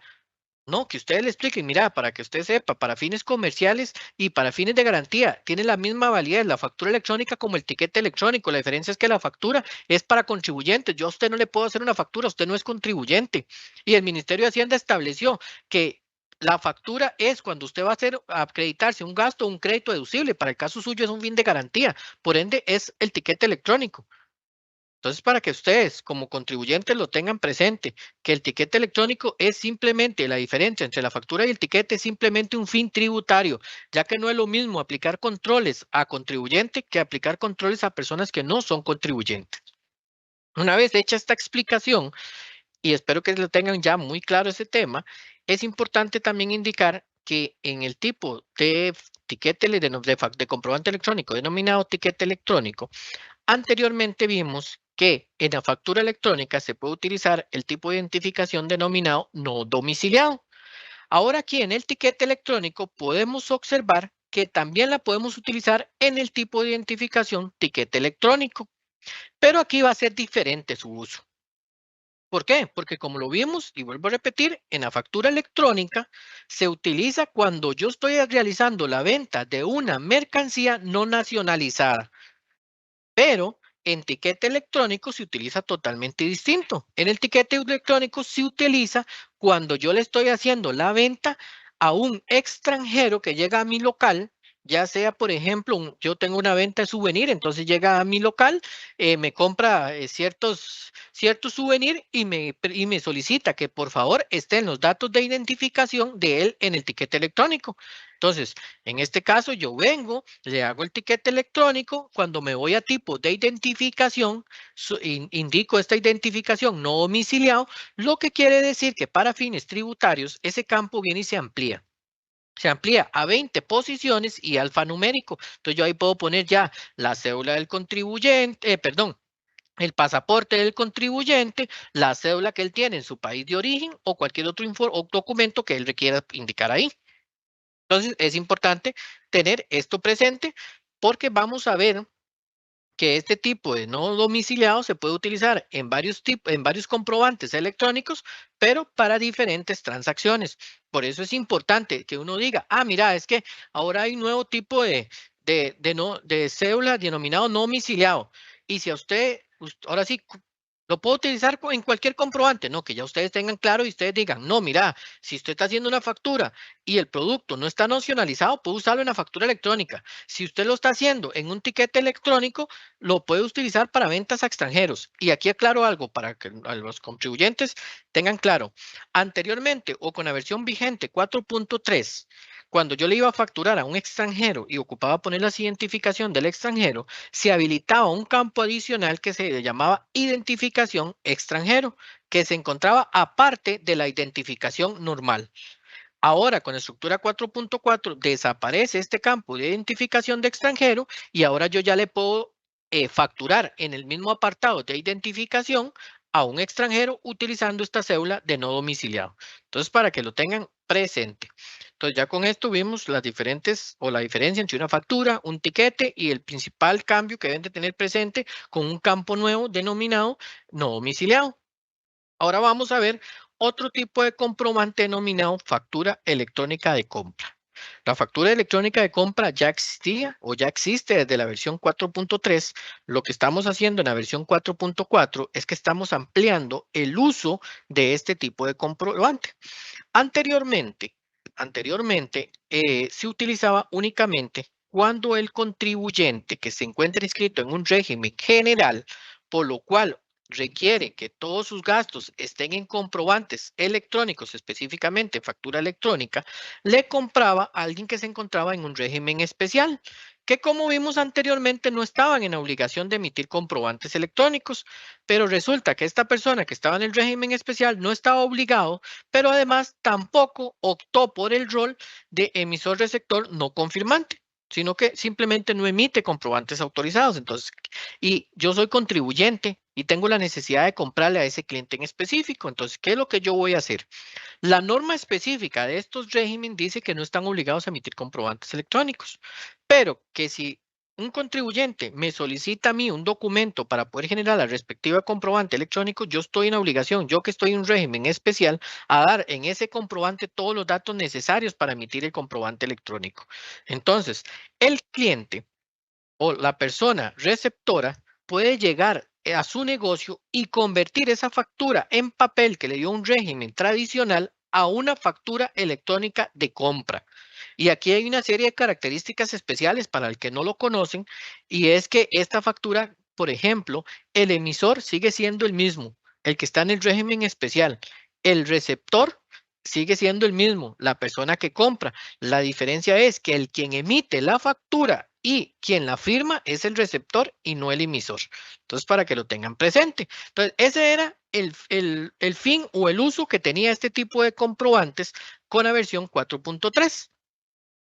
No, que ustedes le expliquen, mira, para que usted sepa, para fines comerciales y para fines de garantía, tiene la misma validez la factura electrónica como el tiquete electrónico. La diferencia es que la factura es para contribuyentes. Yo a usted no le puedo hacer una factura, usted no es contribuyente. Y el Ministerio de Hacienda estableció que la factura es cuando usted va a hacer acreditarse un gasto o un crédito deducible. Para el caso suyo es un fin de garantía. Por ende, es el tiquete electrónico. Entonces, para que ustedes como contribuyentes lo tengan presente, que el tiquete electrónico es simplemente la diferencia entre la factura y el tiquete, es simplemente un fin tributario, ya que no es lo mismo aplicar controles a contribuyente que aplicar controles a personas que no son contribuyentes. Una vez hecha esta explicación, y espero que lo tengan ya muy claro ese tema, es importante también indicar que en el tipo de tiquete de comprobante electrónico denominado tiquete electrónico, anteriormente vimos que en la factura electrónica se puede utilizar el tipo de identificación denominado no domiciliado. Ahora aquí en el tiquete electrónico podemos observar que también la podemos utilizar en el tipo de identificación tiquete electrónico, pero aquí va a ser diferente su uso. ¿Por qué? Porque como lo vimos, y vuelvo a repetir, en la factura electrónica se utiliza cuando yo estoy realizando la venta de una mercancía no nacionalizada. Pero en tiquete electrónico se utiliza totalmente distinto. En el tiquete electrónico se utiliza cuando yo le estoy haciendo la venta a un extranjero que llega a mi local, ya sea, por ejemplo, yo tengo una venta de souvenir, entonces llega a mi local, me compra ciertos souvenir y me solicita que por favor estén los datos de identificación de él en el tiquete electrónico. Entonces, en este caso, yo vengo, le hago el tiquete electrónico, cuando me voy a tipo de identificación, indico esta identificación no domiciliado, lo que quiere decir que para fines tributarios ese campo viene y se amplía. Se amplía a 20 posiciones y alfanumérico. Entonces yo ahí puedo poner ya la cédula del contribuyente, perdón, el pasaporte del contribuyente, la cédula que él tiene en su país de origen o cualquier otro o documento que él requiera indicar ahí. Entonces, es importante tener esto presente porque vamos a ver que este tipo de no domiciliado se puede utilizar en en varios comprobantes electrónicos, pero para diferentes transacciones. Por eso es importante que uno diga, ah, mira, es que ahora hay un nuevo tipo de cédula denominado no domiciliado. Y si a usted, ahora sí, lo puedo utilizar en cualquier comprobante, ¿no? Que ya ustedes tengan claro y ustedes digan, no, mira, si usted está haciendo una factura y el producto no está nacionalizado, puede usarlo en la factura electrónica. Si usted lo está haciendo en un tiquete electrónico, lo puede utilizar para ventas a extranjeros. Y aquí aclaro algo para que a los contribuyentes tengan claro. Anteriormente o con la versión vigente 4.3, cuando yo le iba a facturar a un extranjero y ocupaba poner la identificación del extranjero, se habilitaba un campo adicional que se llamaba identificación extranjero, que se encontraba aparte de la identificación normal. Ahora, con la estructura 4.4 desaparece este campo de identificación de extranjero y ahora yo ya le puedo facturar en el mismo apartado de identificación a un extranjero utilizando esta cédula de no domiciliado. Entonces, para que lo tengan presente. Entonces, ya con esto vimos las diferentes o la diferencia entre una factura, un tiquete y el principal cambio que deben de tener presente con un campo nuevo denominado no domiciliado. Ahora vamos a ver otro tipo de comprobante denominado factura electrónica de compra. La factura electrónica de compra ya existía o ya existe desde la versión 4.3. Lo que estamos haciendo en la versión 4.4 es que estamos ampliando el uso de este tipo de comprobante. Anteriormente, se utilizaba únicamente cuando el contribuyente que se encuentra inscrito en un régimen general, por lo cual requiere que todos sus gastos estén en comprobantes electrónicos, específicamente factura electrónica, le compraba a alguien que se encontraba en un régimen especial, que como vimos anteriormente no estaban en obligación de emitir comprobantes electrónicos, pero resulta que esta persona que estaba en el régimen especial no estaba obligado, pero además tampoco optó por el rol de emisor receptor no confirmante, sino que simplemente no emite comprobantes autorizados. Entonces, y yo soy contribuyente y tengo la necesidad de comprarle a ese cliente en específico. Entonces, ¿qué es lo que yo voy a hacer? La norma específica de estos regímenes dice que no están obligados a emitir comprobantes electrónicos, pero que si un contribuyente me solicita a mí un documento para poder generar la respectiva comprobante electrónico, yo estoy en obligación, yo que estoy en un régimen especial, a dar en ese comprobante todos los datos necesarios para emitir el comprobante electrónico. Entonces, el cliente o la persona receptora puede llegar a su negocio y convertir esa factura en papel que le dio un régimen tradicional a una factura electrónica de compra. Y aquí hay una serie de características especiales para el que no lo conocen, y es que esta factura, por ejemplo, el emisor sigue siendo el mismo, el que está en el régimen especial. El receptor sigue siendo el mismo, la persona que compra. La diferencia es que el quien emite la factura y quien la firma es el receptor y no el emisor. Entonces, para que lo tengan presente. Entonces, ese era el fin o el uso que tenía este tipo de comprobantes con la versión 4.3.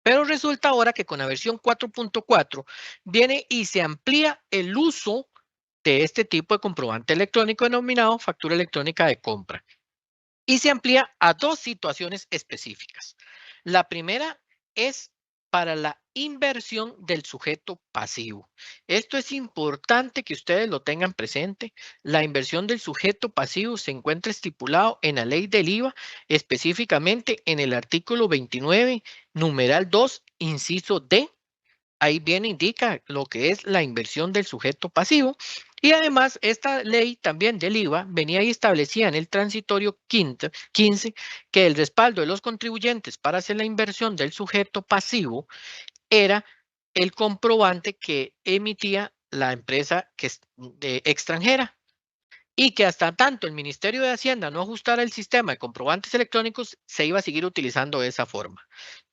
Pero resulta ahora que con la versión 4.4 viene y se amplía el uso de este tipo de comprobante electrónico denominado factura electrónica de compra. Y se amplía a dos situaciones específicas. La primera es para la inversión del sujeto pasivo. Esto es importante que ustedes lo tengan presente. La inversión del sujeto pasivo se encuentra estipulado en la ley del IVA, específicamente en el artículo 29, numeral 2, inciso D. Ahí viene, indica lo que es la inversión del sujeto pasivo. Y además, esta ley también del IVA venía y establecía en el transitorio 15 que el respaldo de los contribuyentes para hacer la inversión del sujeto pasivo era el comprobante que emitía la empresa que es extranjera. Y que hasta tanto el Ministerio de Hacienda no ajustara el sistema de comprobantes electrónicos, se iba a seguir utilizando de esa forma.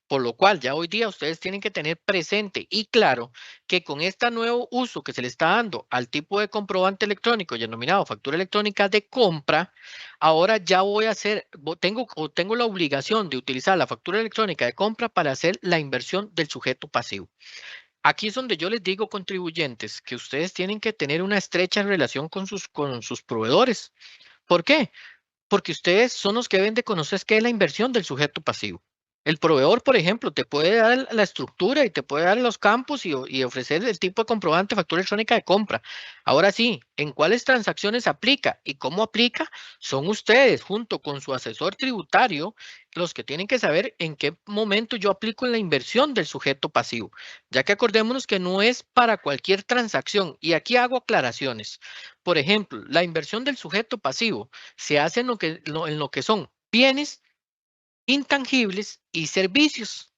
Por lo cual, ya hoy día ustedes tienen que tener presente y claro que con este nuevo uso que se le está dando al tipo de comprobante electrónico denominado factura electrónica de compra, ahora ya voy a hacer, tengo la obligación de utilizar la factura electrónica de compra para hacer la inversión del sujeto pasivo. Aquí es donde yo les digo, contribuyentes, que ustedes tienen que tener una estrecha relación con sus proveedores. ¿Por qué? Porque ustedes son los que deben de conocer qué es la inversión del sujeto pasivo. El proveedor, por ejemplo, te puede dar la estructura y te puede dar los campos y ofrecer el tipo de comprobante, factura electrónica de compra. Ahora sí, en cuáles transacciones aplica y cómo aplica, son ustedes, junto con su asesor tributario, los que tienen que saber en qué momento yo aplico la inversión del sujeto pasivo, ya que acordémonos que no es para cualquier transacción. Y aquí hago aclaraciones. Por ejemplo, la inversión del sujeto pasivo se hace en lo que son bienes intangibles y servicios.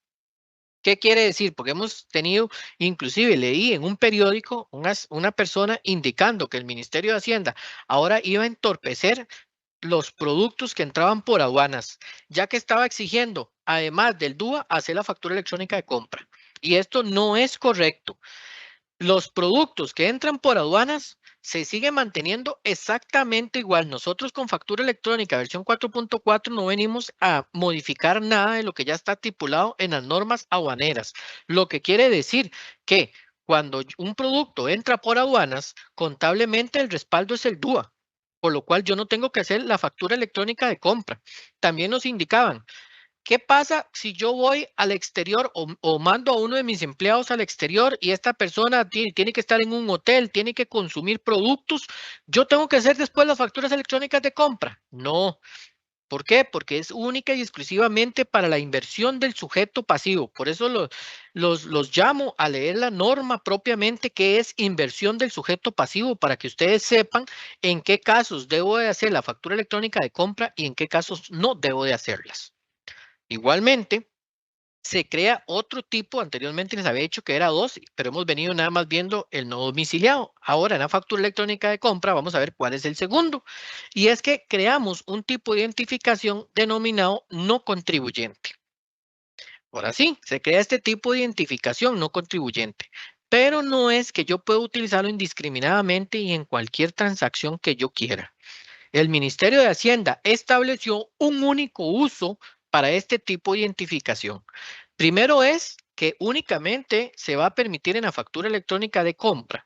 ¿Qué quiere decir? Porque hemos tenido, inclusive leí en un periódico una persona indicando que el Ministerio de Hacienda ahora iba a entorpecer los productos que entraban por aduanas, ya que estaba exigiendo, además del DUA, hacer la factura electrónica de compra. Y esto no es correcto. Los productos que entran por aduanas se siguen manteniendo exactamente igual. Nosotros con factura electrónica versión 4.4 no venimos a modificar nada de lo que ya está estipulado en las normas aduaneras. Lo que quiere decir que cuando un producto entra por aduanas, contablemente el respaldo es el DUA, por lo cual yo no tengo que hacer la factura electrónica de compra. También nos indicaban, ¿qué pasa si yo voy al exterior o mando a uno de mis empleados al exterior y esta persona tiene que estar en un hotel, tiene que consumir productos? ¿Yo tengo que hacer después las facturas electrónicas de compra? No. ¿Por qué? Porque es única y exclusivamente para la inversión del sujeto pasivo. Por eso los llamo a leer la norma propiamente que es inversión del sujeto pasivo para que ustedes sepan en qué casos debo de hacer la factura electrónica de compra y en qué casos no debo de hacerlas. Igualmente, se crea otro tipo, anteriormente les había dicho que era dos, pero hemos venido nada más viendo el no domiciliado. Ahora en la factura electrónica de compra vamos a ver cuál es el segundo. Y es que creamos un tipo de identificación denominado no contribuyente. Ahora sí, se crea este tipo de identificación no contribuyente, pero no es que yo pueda utilizarlo indiscriminadamente y en cualquier transacción que yo quiera. El Ministerio de Hacienda estableció un único uso para este tipo de identificación. Primero es que únicamente se va a permitir en la factura electrónica de compra.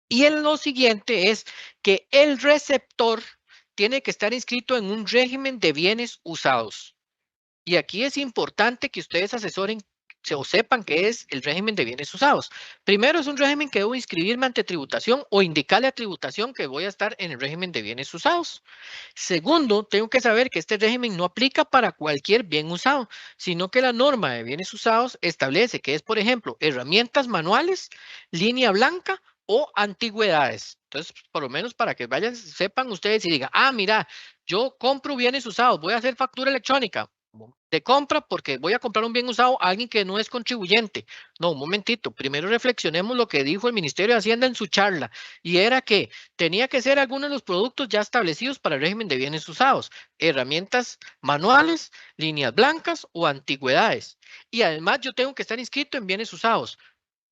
Y en lo siguiente es que el receptor tiene que estar inscrito en un régimen de bienes usados. Y aquí es importante que ustedes asesoren o sepan qué es el régimen de bienes usados. Primero, es un régimen que debo inscribirme ante tributación o indicarle a tributación que voy a estar en el régimen de bienes usados. Segundo, tengo que saber que este régimen no aplica para cualquier bien usado, sino que la norma de bienes usados establece que es, por ejemplo, herramientas manuales, línea blanca o antigüedades. Entonces, por lo menos para que vayan, sepan ustedes y digan, ah, mira, yo compro bienes usados, voy a hacer factura electrónica de compra porque voy a comprar un bien usado a alguien que no es contribuyente. No, un momentito, primero reflexionemos lo que dijo el Ministerio de Hacienda en su charla y era que tenía que ser algunos de los productos ya establecidos para el régimen de bienes usados, herramientas manuales, líneas blancas o antigüedades. Y además yo tengo que estar inscrito en bienes usados.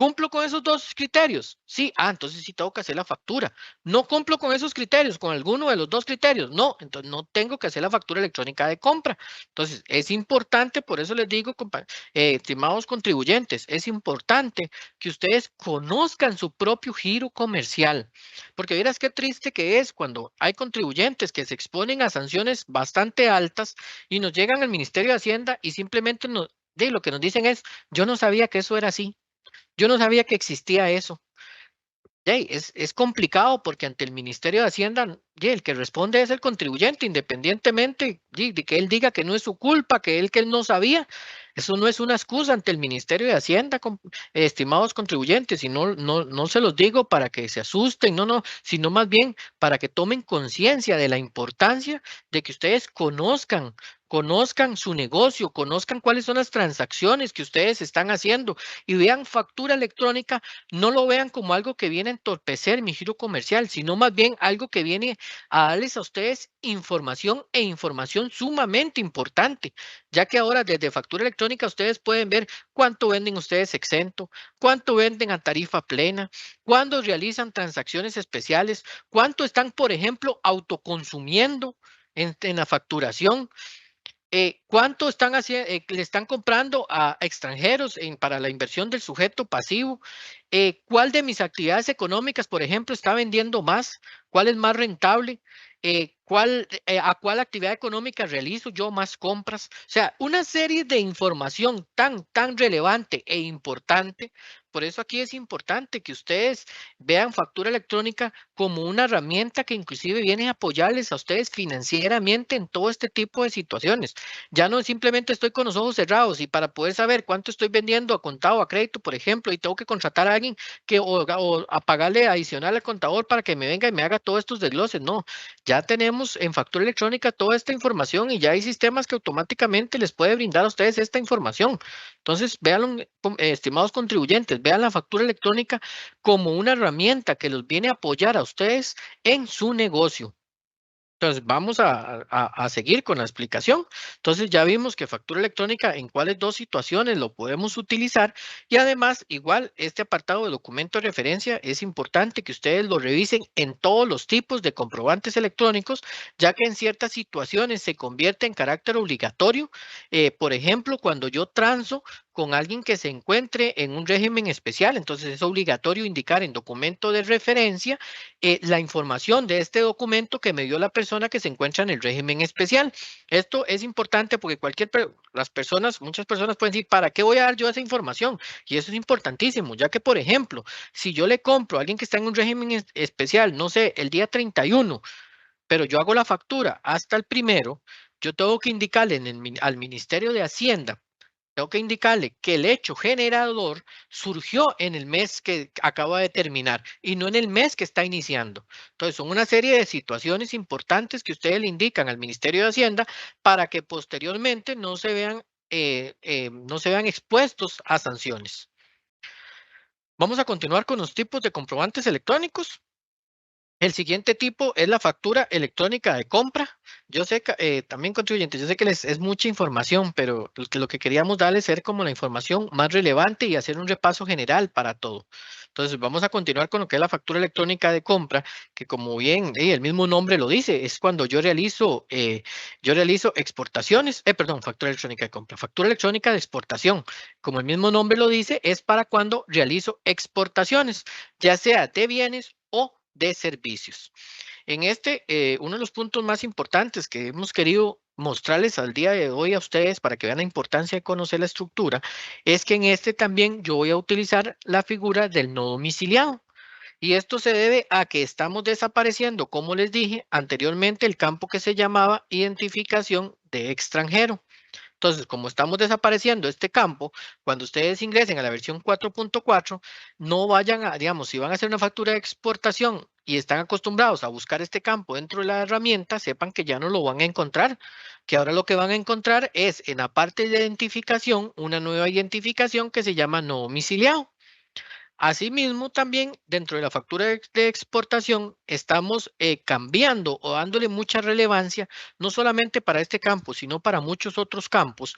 ¿Cumplo con esos dos criterios? Sí. Ah, entonces sí tengo que hacer la factura. ¿No cumplo con esos criterios, con alguno de los dos criterios? No, entonces no tengo que hacer la factura electrónica de compra. Entonces es importante, por eso les digo, estimados contribuyentes, es importante que ustedes conozcan su propio giro comercial. Porque verás qué triste que es cuando hay contribuyentes que se exponen a sanciones bastante altas y nos llegan al Ministerio de Hacienda y simplemente lo que nos dicen es, yo no sabía que eso era así. Yo no sabía que existía eso. Yey, es complicado porque ante el Ministerio de Hacienda, el que responde es el contribuyente, independientemente de que él diga que no es su culpa, que él no sabía. Eso no es una excusa ante el Ministerio de Hacienda, estimados contribuyentes, y no se los digo para que se asusten, no, sino más bien para que tomen conciencia de la importancia de que ustedes conozcan su negocio, conozcan cuáles son las transacciones que ustedes están haciendo y vean factura electrónica, no lo vean como algo que viene a entorpecer mi giro comercial, sino más bien algo que viene a darles a ustedes información e información sumamente importante, ya que ahora desde factura electrónica ustedes pueden ver cuánto venden ustedes exento, cuánto venden a tarifa plena, cuándo realizan transacciones especiales, cuánto están, por ejemplo, autoconsumiendo en la facturación. ¿Cuánto están le están comprando a extranjeros para la inversión del sujeto pasivo? ¿Cuál de mis actividades económicas, por ejemplo, está vendiendo más? ¿Cuál es más rentable? ¿A cuál actividad económica realizo yo más compras? O sea, una serie de información tan relevante e importante. Por eso aquí es importante que ustedes vean factura electrónica como una herramienta que inclusive viene a apoyarles a ustedes financieramente en todo este tipo de situaciones. Ya no simplemente estoy con los ojos cerrados y para poder saber cuánto estoy vendiendo a contado, a crédito, por ejemplo, y tengo que contratar a alguien o a pagarle adicional al contador para que me venga y me haga todos estos desgloses. No, ya tenemos en factura electrónica toda esta información y ya hay sistemas que automáticamente les puede brindar a ustedes esta información. Entonces, véanlo, estimados contribuyentes, vean la factura electrónica como una herramienta que los viene a apoyar a ustedes en su negocio. Entonces, vamos a seguir con la explicación. Entonces, ya vimos que factura electrónica en cuáles dos situaciones lo podemos utilizar y además, igual, este apartado de documento de referencia es importante que ustedes lo revisen en todos los tipos de comprobantes electrónicos, ya que en ciertas situaciones se convierte en carácter obligatorio. Por ejemplo, cuando yo transo con alguien que se encuentre en un régimen especial, entonces es obligatorio indicar en documento de referencia la información de este documento que me dio la persona que se encuentra en el régimen especial. Esto es importante porque muchas personas pueden decir, ¿para qué voy a dar yo esa información? Y eso es importantísimo, ya que, por ejemplo, si yo le compro a alguien que está en un régimen especial, no sé, el día 31, pero yo hago la factura hasta el primero, yo tengo que indicarle al Ministerio de Hacienda, tengo que indicarle que el hecho generador surgió en el mes que acaba de terminar y no en el mes que está iniciando. Entonces, son una serie de situaciones importantes que ustedes le indican al Ministerio de Hacienda para que posteriormente no se vean no se vean expuestos a sanciones. Vamos a continuar con los tipos de comprobantes electrónicos. El siguiente tipo es la factura electrónica de compra. Yo sé que también contribuyentes, yo sé que les es mucha información, pero lo que queríamos darles es como la información más relevante y hacer un repaso general para todo. Entonces vamos a continuar con lo que es la factura electrónica de compra, que como bien el mismo nombre lo dice, es cuando yo realizo exportaciones, perdón, factura electrónica de compra, factura electrónica de exportación. Como el mismo nombre lo dice, es para cuando realizo exportaciones, ya sea de bienes o de servicios. En uno de los puntos más importantes que hemos querido mostrarles al día de hoy a ustedes para que vean la importancia de conocer la estructura, es que en este también yo voy a utilizar la figura del no domiciliado. Y esto se debe a que estamos desapareciendo, como les dije anteriormente, el campo que se llamaba identificación de extranjero. Entonces, como estamos desapareciendo este campo, cuando ustedes ingresen a la versión 4.4, no vayan a, digamos, si van a hacer una factura de exportación y están acostumbrados a buscar este campo dentro de la herramienta, sepan que ya no lo van a encontrar, que ahora lo que van a encontrar es en la parte de identificación, una nueva identificación que se llama no domiciliado. Asimismo, también dentro de la factura de exportación estamos cambiando o dándole mucha relevancia, no solamente para este campo, sino para muchos otros campos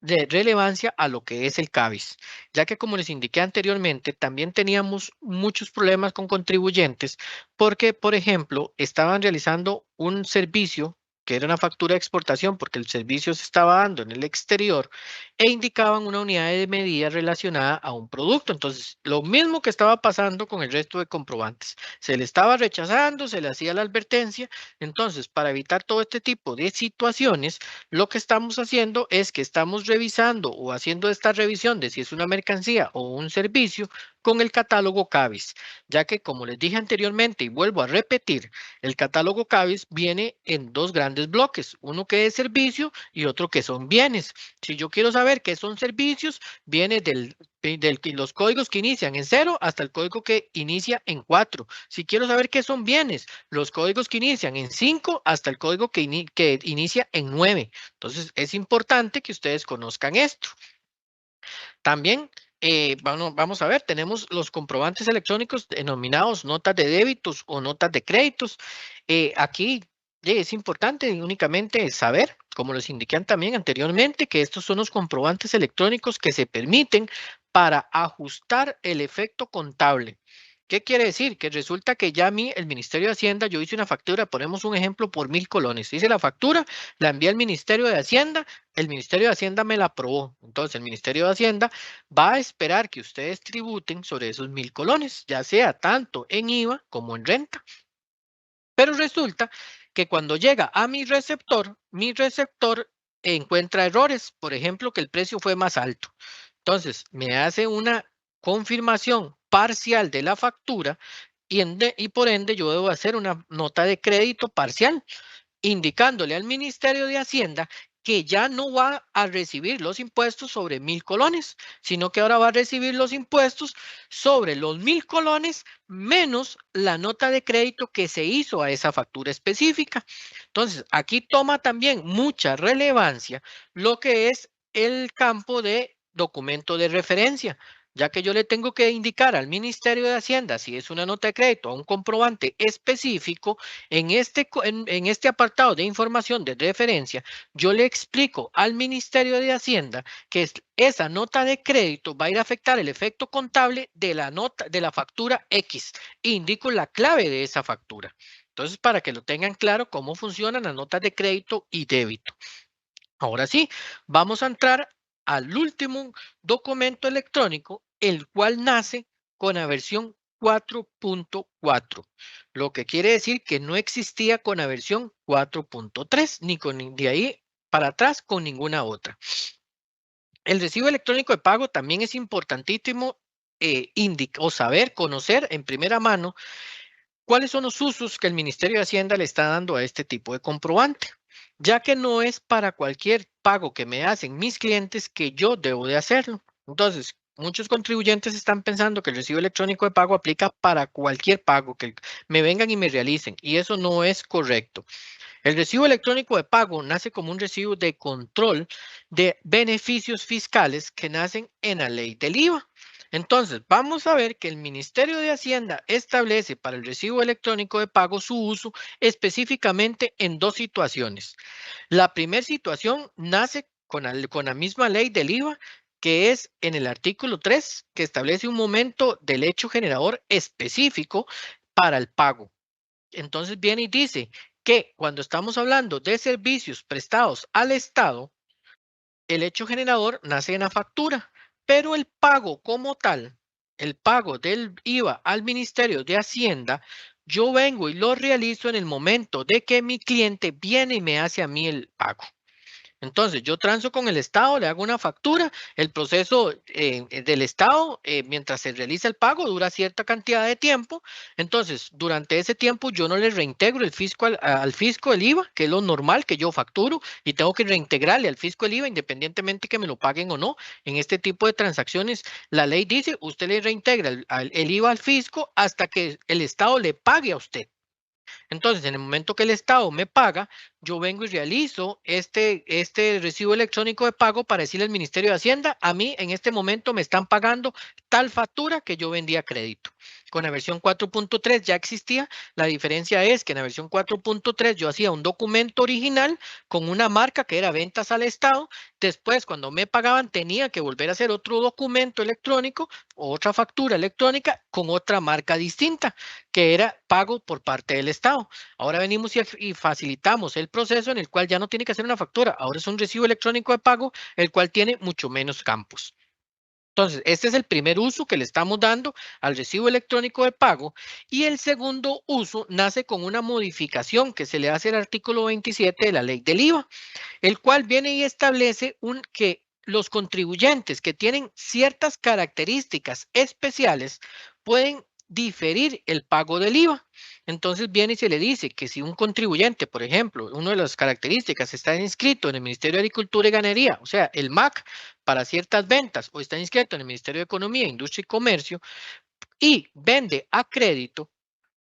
de relevancia a lo que es el CABIS, ya que como les indiqué anteriormente, también teníamos muchos problemas con contribuyentes porque, por ejemplo, estaban realizando un servicio que era una factura de exportación porque el servicio se estaba dando en el exterior e indicaban una unidad de medida relacionada a un producto. Entonces, lo mismo que estaba pasando con el resto de comprobantes. Se le estaba rechazando, se le hacía la advertencia. Entonces, para evitar todo este tipo de situaciones, lo que estamos haciendo es que estamos revisando o haciendo esta revisión de si es una mercancía o un servicio con el catálogo CABIS, ya que como les dije anteriormente y vuelvo a repetir, el catálogo CABIS viene en dos grandes bloques, uno que es servicio y otro que son bienes. Si yo quiero saber qué son servicios, viene los códigos que inician en 0 hasta el código que inicia en 4. Si quiero saber qué son bienes, los códigos que inician en 5 hasta el código que inicia en 9. Entonces, es importante que ustedes conozcan esto. También, vamos a ver, tenemos los comprobantes electrónicos denominados notas de débitos o notas de créditos. Aquí es importante únicamente saber, como les indiqué también anteriormente, que estos son los comprobantes electrónicos que se permiten para ajustar el efecto contable. ¿Qué quiere decir? Que resulta que ya a mí, el Ministerio de Hacienda, yo hice una factura, ponemos un ejemplo, por 1,000 colones. Hice la factura, la envié al Ministerio de Hacienda, el Ministerio de Hacienda me la aprobó. Entonces, el Ministerio de Hacienda va a esperar que ustedes tributen sobre esos 1,000 colones, ya sea tanto en IVA como en renta. Pero resulta que cuando llega a mi receptor encuentra errores, por ejemplo, que el precio fue más alto. Entonces, me hace una confirmación parcial de la factura y por ende yo debo hacer una nota de crédito parcial indicándole al Ministerio de Hacienda que ya no va a recibir los impuestos sobre 1,000 colones, sino que ahora va a recibir los impuestos sobre los 1,000 colones menos la nota de crédito que se hizo a esa factura específica. Entonces, aquí toma también mucha relevancia lo que es el campo de documento de referencia, ya que yo le tengo que indicar al Ministerio de Hacienda si es una nota de crédito o un comprobante específico en este apartado de información de referencia, yo le explico al Ministerio de Hacienda que esa nota de crédito va a ir a afectar el efecto contable de la nota de la factura X. Indico la clave de esa factura. Entonces, para que lo tengan claro cómo funcionan las notas de crédito y débito. Ahora sí, vamos a entrar al último documento electrónico, el cual nace con la versión 4.4, lo que quiere decir que no existía con la versión 4.3, ni de ahí para atrás con ninguna otra. El recibo electrónico de pago también es importantísimo o saber, conocer en primera mano cuáles son los usos que el Ministerio de Hacienda le está dando a este tipo de comprobante, ya que no es para cualquier pago que me hacen mis clientes que yo debo de hacerlo. Entonces, muchos contribuyentes están pensando que el recibo electrónico de pago aplica para cualquier pago que me vengan y me realicen, y eso no es correcto. El recibo electrónico de pago nace como un recibo de control de beneficios fiscales que nacen en la ley del IVA. Entonces, vamos a ver que el Ministerio de Hacienda establece para el recibo electrónico de pago su uso específicamente en dos situaciones. La primera situación nace con la misma ley del IVA, que es en el artículo 3, que establece un momento del hecho generador específico para el pago. Entonces viene y dice que cuando estamos hablando de servicios prestados al Estado, el hecho generador nace en la factura, pero el pago como tal, el pago del IVA al Ministerio de Hacienda, yo vengo y lo realizo en el momento de que mi cliente viene y me hace a mí el pago. Entonces, yo transo con el Estado, le hago una factura, el proceso del Estado, mientras se realiza el pago, dura cierta cantidad de tiempo. Entonces, durante ese tiempo, yo no le reintegro el fisco al fisco el IVA, que es lo normal que yo facturo, y tengo que reintegrarle al fisco el IVA, independientemente que me lo paguen o no. En este tipo de transacciones, la ley dice, usted le reintegra el IVA al fisco hasta que el Estado le pague a usted. Entonces, en el momento que el Estado me paga, yo vengo y realizo este recibo electrónico de pago para decirle al Ministerio de Hacienda, a mí en este momento me están pagando tal factura que yo vendí a crédito. Con la versión 4.3 ya existía, la diferencia es que en la versión 4.3 yo hacía un documento original con una marca que era ventas al Estado, después cuando me pagaban tenía que volver a hacer otro documento electrónico o otra factura electrónica con otra marca distinta que era pago por parte del Estado. Ahora venimos y facilitamos el proceso en el cual ya no tiene que hacer una factura, ahora es un recibo electrónico de pago, el cual tiene mucho menos campos. Entonces, este es el primer uso que le estamos dando al recibo electrónico de pago y el segundo uso nace con una modificación que se le hace al artículo 27 de la ley del IVA, el cual viene y establece que los contribuyentes que tienen ciertas características especiales pueden diferir el pago del IVA. Entonces viene y se le dice que si un contribuyente, por ejemplo, una de las características está inscrito en el Ministerio de Agricultura y Ganadería, o sea, el MAC para ciertas ventas, o está inscrito en el Ministerio de Economía, Industria y Comercio, y vende a crédito,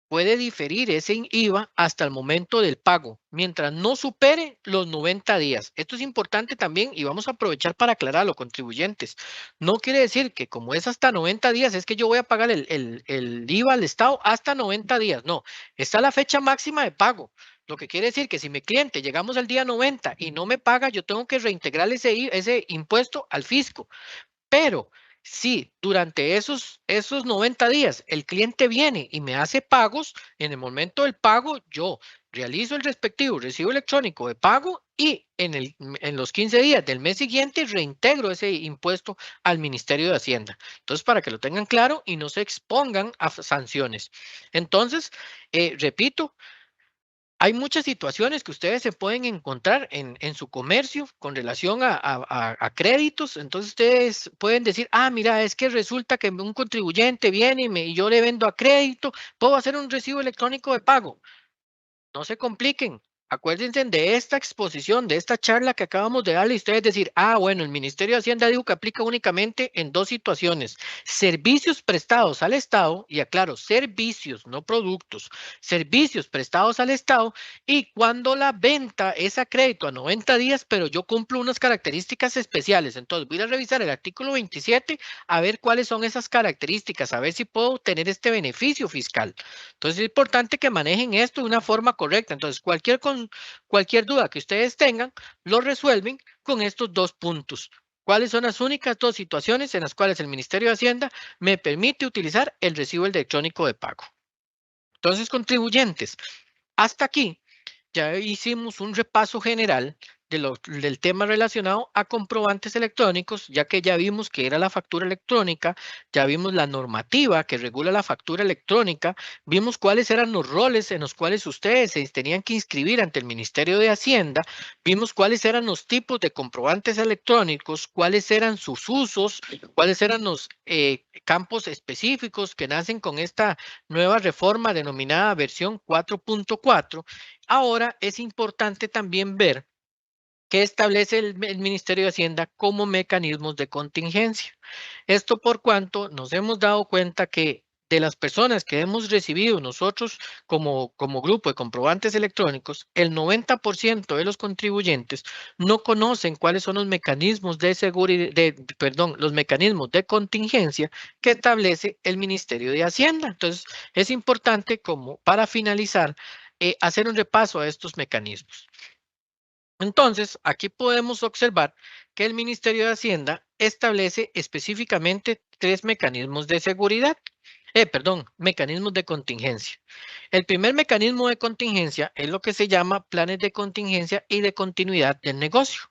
puede diferir ese IVA hasta el momento del pago, mientras no supere los 90 días. Esto es importante también y vamos a aprovechar para aclarar a los contribuyentes. No quiere decir que como es hasta 90 días, es que yo voy a pagar el IVA al Estado hasta 90 días. No, está la fecha máxima de pago. Lo que quiere decir que si mi cliente llegamos al día 90 y no me paga, yo tengo que reintegrar ese impuesto al fisco. Pero si durante esos 90 días el cliente viene y me hace pagos, en el momento del pago yo realizo el respectivo recibo electrónico de pago y en los 15 días del mes siguiente reintegro ese impuesto al Ministerio de Hacienda. Entonces, para que lo tengan claro y no se expongan a sanciones. Entonces, repito, hay muchas situaciones que ustedes se pueden encontrar en su comercio con relación a créditos. Entonces ustedes pueden decir, ah, mira, es que resulta que un contribuyente viene y yo le vendo a crédito, puedo hacer un recibo electrónico de pago. No se compliquen. Acuérdense de esta exposición, de esta charla que acabamos de darle y ustedes decir, ah, bueno, el Ministerio de Hacienda dijo que aplica únicamente en dos situaciones, servicios prestados al Estado, y aclaro, servicios, no productos, servicios prestados al Estado, y cuando la venta es a crédito a 90 días, pero yo cumplo unas características especiales. Entonces voy a revisar el artículo 27 a ver cuáles son esas características, a ver si puedo tener este beneficio fiscal. Entonces es importante que manejen esto de una forma correcta. Entonces, cualquier duda que ustedes tengan, lo resuelven con estos dos puntos. ¿Cuáles son las únicas dos situaciones en las cuales el Ministerio de Hacienda me permite utilizar el recibo electrónico de pago? Entonces, contribuyentes, hasta aquí ya hicimos un repaso general del tema relacionado a comprobantes electrónicos, ya que ya vimos que era la factura electrónica, ya vimos la normativa que regula la factura electrónica, vimos cuáles eran los roles en los cuales ustedes se tenían que inscribir ante el Ministerio de Hacienda, vimos cuáles eran los tipos de comprobantes electrónicos, cuáles eran sus usos, cuáles eran los campos específicos que nacen con esta nueva reforma denominada versión 4.4. Ahora es importante también ver qué establece el Ministerio de Hacienda como mecanismos de contingencia. Esto por cuanto nos hemos dado cuenta que de las personas que hemos recibido nosotros como grupo de comprobantes electrónicos, el 90% de los contribuyentes no conocen cuáles son los mecanismos de seguridad, perdón, los mecanismos de contingencia que establece el Ministerio de Hacienda. Entonces, es importante como para finalizar, hacer un repaso a estos mecanismos. Entonces, aquí podemos observar que el Ministerio de Hacienda establece específicamente tres mecanismos de seguridad, perdón, mecanismos de contingencia. El primer mecanismo de contingencia es lo que se llama planes de contingencia y de continuidad del negocio.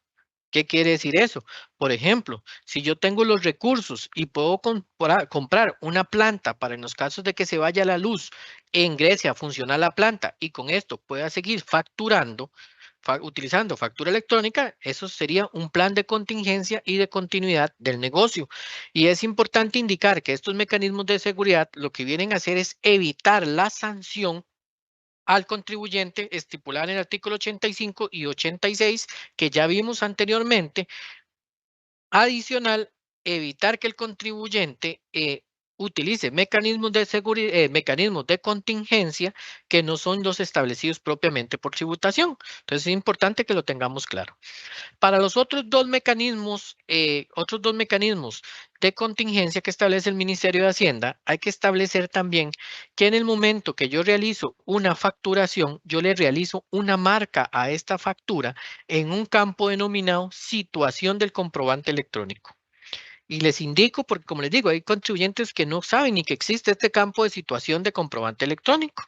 ¿Qué quiere decir eso? Por ejemplo, si yo tengo los recursos y puedo comprar una planta para en los casos de que se vaya la luz en Grecia, funciona la planta y con esto pueda seguir facturando, utilizando factura electrónica, eso sería un plan de contingencia y de continuidad del negocio. Y es importante indicar que estos mecanismos de seguridad lo que vienen a hacer es evitar la sanción al contribuyente estipular en el artículo 85 y 86 que ya vimos anteriormente. Adicional, evitar que el contribuyente utilice mecanismos de contingencia que no son los establecidos propiamente por tributación. Entonces es importante que lo tengamos claro. Para los otros dos mecanismos de contingencia que establece el Ministerio de Hacienda, hay que establecer también que en el momento que yo realizo una facturación, yo le realizo una marca a esta factura en un campo denominado situación del comprobante electrónico. Y les indico, porque como les digo, hay contribuyentes que no saben ni que existe este campo de situación de comprobante electrónico,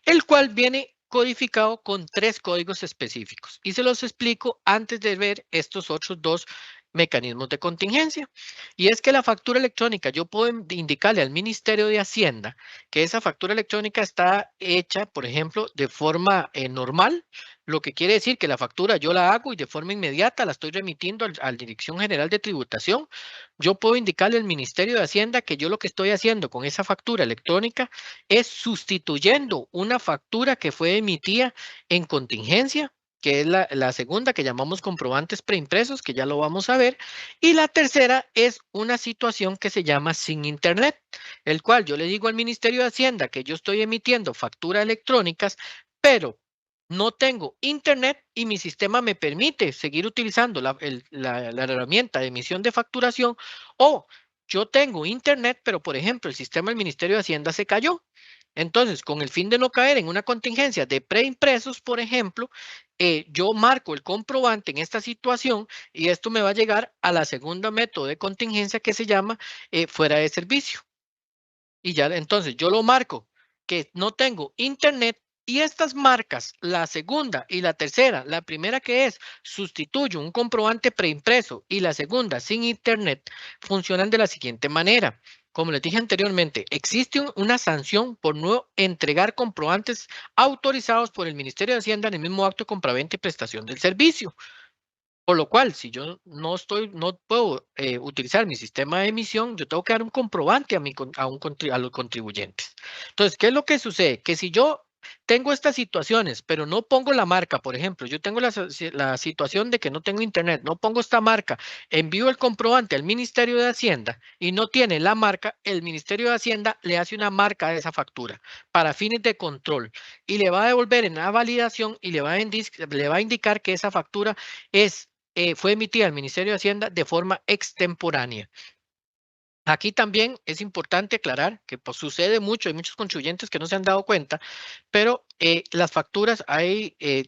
el cual viene codificado con tres códigos específicos. Y se los explico antes de ver estos otros dos mecanismos de contingencia. Y es que la factura electrónica, yo puedo indicarle al Ministerio de Hacienda que esa factura electrónica está hecha, por ejemplo, de forma normal, lo que quiere decir que la factura yo la hago y de forma inmediata la estoy remitiendo a la Dirección General de Tributación. Yo puedo indicarle al Ministerio de Hacienda que yo lo que estoy haciendo con esa factura electrónica es sustituyendo una factura que fue emitida en contingencia, que es la segunda que llamamos comprobantes preimpresos, que ya lo vamos a ver. Y la tercera es una situación que se llama sin Internet, el cual yo le digo al Ministerio de Hacienda que yo estoy emitiendo facturas electrónicas, pero no tengo internet y mi sistema me permite seguir utilizando la herramienta de emisión de facturación, o yo tengo internet, pero por ejemplo el sistema del Ministerio de Hacienda se cayó. Entonces, con el fin de no caer en una contingencia de preimpresos, por ejemplo, yo marco el comprobante en esta situación y esto me va a llegar a la segunda método de contingencia que se llama fuera de servicio. Y ya entonces yo lo marco que no tengo internet y estas marcas, la segunda y la tercera, la primera que es sustituyo un comprobante preimpreso y la segunda sin internet, funcionan de la siguiente manera. Como les dije anteriormente, existe una sanción por no entregar comprobantes autorizados por el Ministerio de Hacienda en el mismo acto de compraventa y prestación del servicio. Por lo cual, si yo no puedo utilizar mi sistema de emisión, yo tengo que dar un comprobante a los contribuyentes. Entonces, ¿qué es lo que sucede? Que si yo tengo estas situaciones, pero no pongo la marca, por ejemplo, yo tengo la situación de que no tengo internet, no pongo esta marca, envío el comprobante al Ministerio de Hacienda y no tiene la marca, el Ministerio de Hacienda le hace una marca a esa factura para fines de control y le va a devolver en la validación y le va a indicar que esa factura fue emitida al Ministerio de Hacienda de forma extemporánea. Aquí también es importante aclarar que pues, sucede mucho, hay muchos contribuyentes que no se han dado cuenta, pero las facturas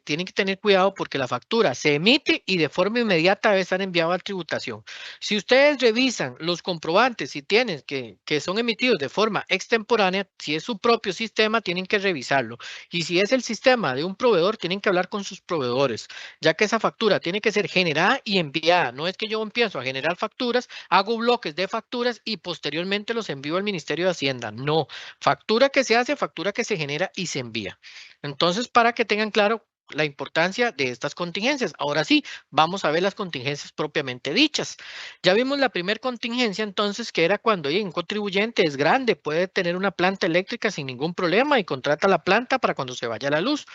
tienen que tener cuidado porque la factura se emite y de forma inmediata debe estar enviada a tributación. Si ustedes revisan los comprobantes y tienen que son emitidos de forma extemporánea, si es su propio sistema, tienen que revisarlo. Y si es el sistema de un proveedor, tienen que hablar con sus proveedores, ya que esa factura tiene que ser generada y enviada. No es que yo empiezo a generar facturas, hago bloques de facturas y posteriormente los envío al Ministerio de Hacienda. No, factura que se hace, factura que se genera y se envía. Entonces, para que tengan claro la importancia de estas contingencias. Ahora sí, vamos a ver las contingencias propiamente dichas. Ya vimos la primera contingencia entonces, que era cuando un contribuyente es grande, puede tener una planta eléctrica sin ningún problema y contrata la planta para cuando se vaya la luz.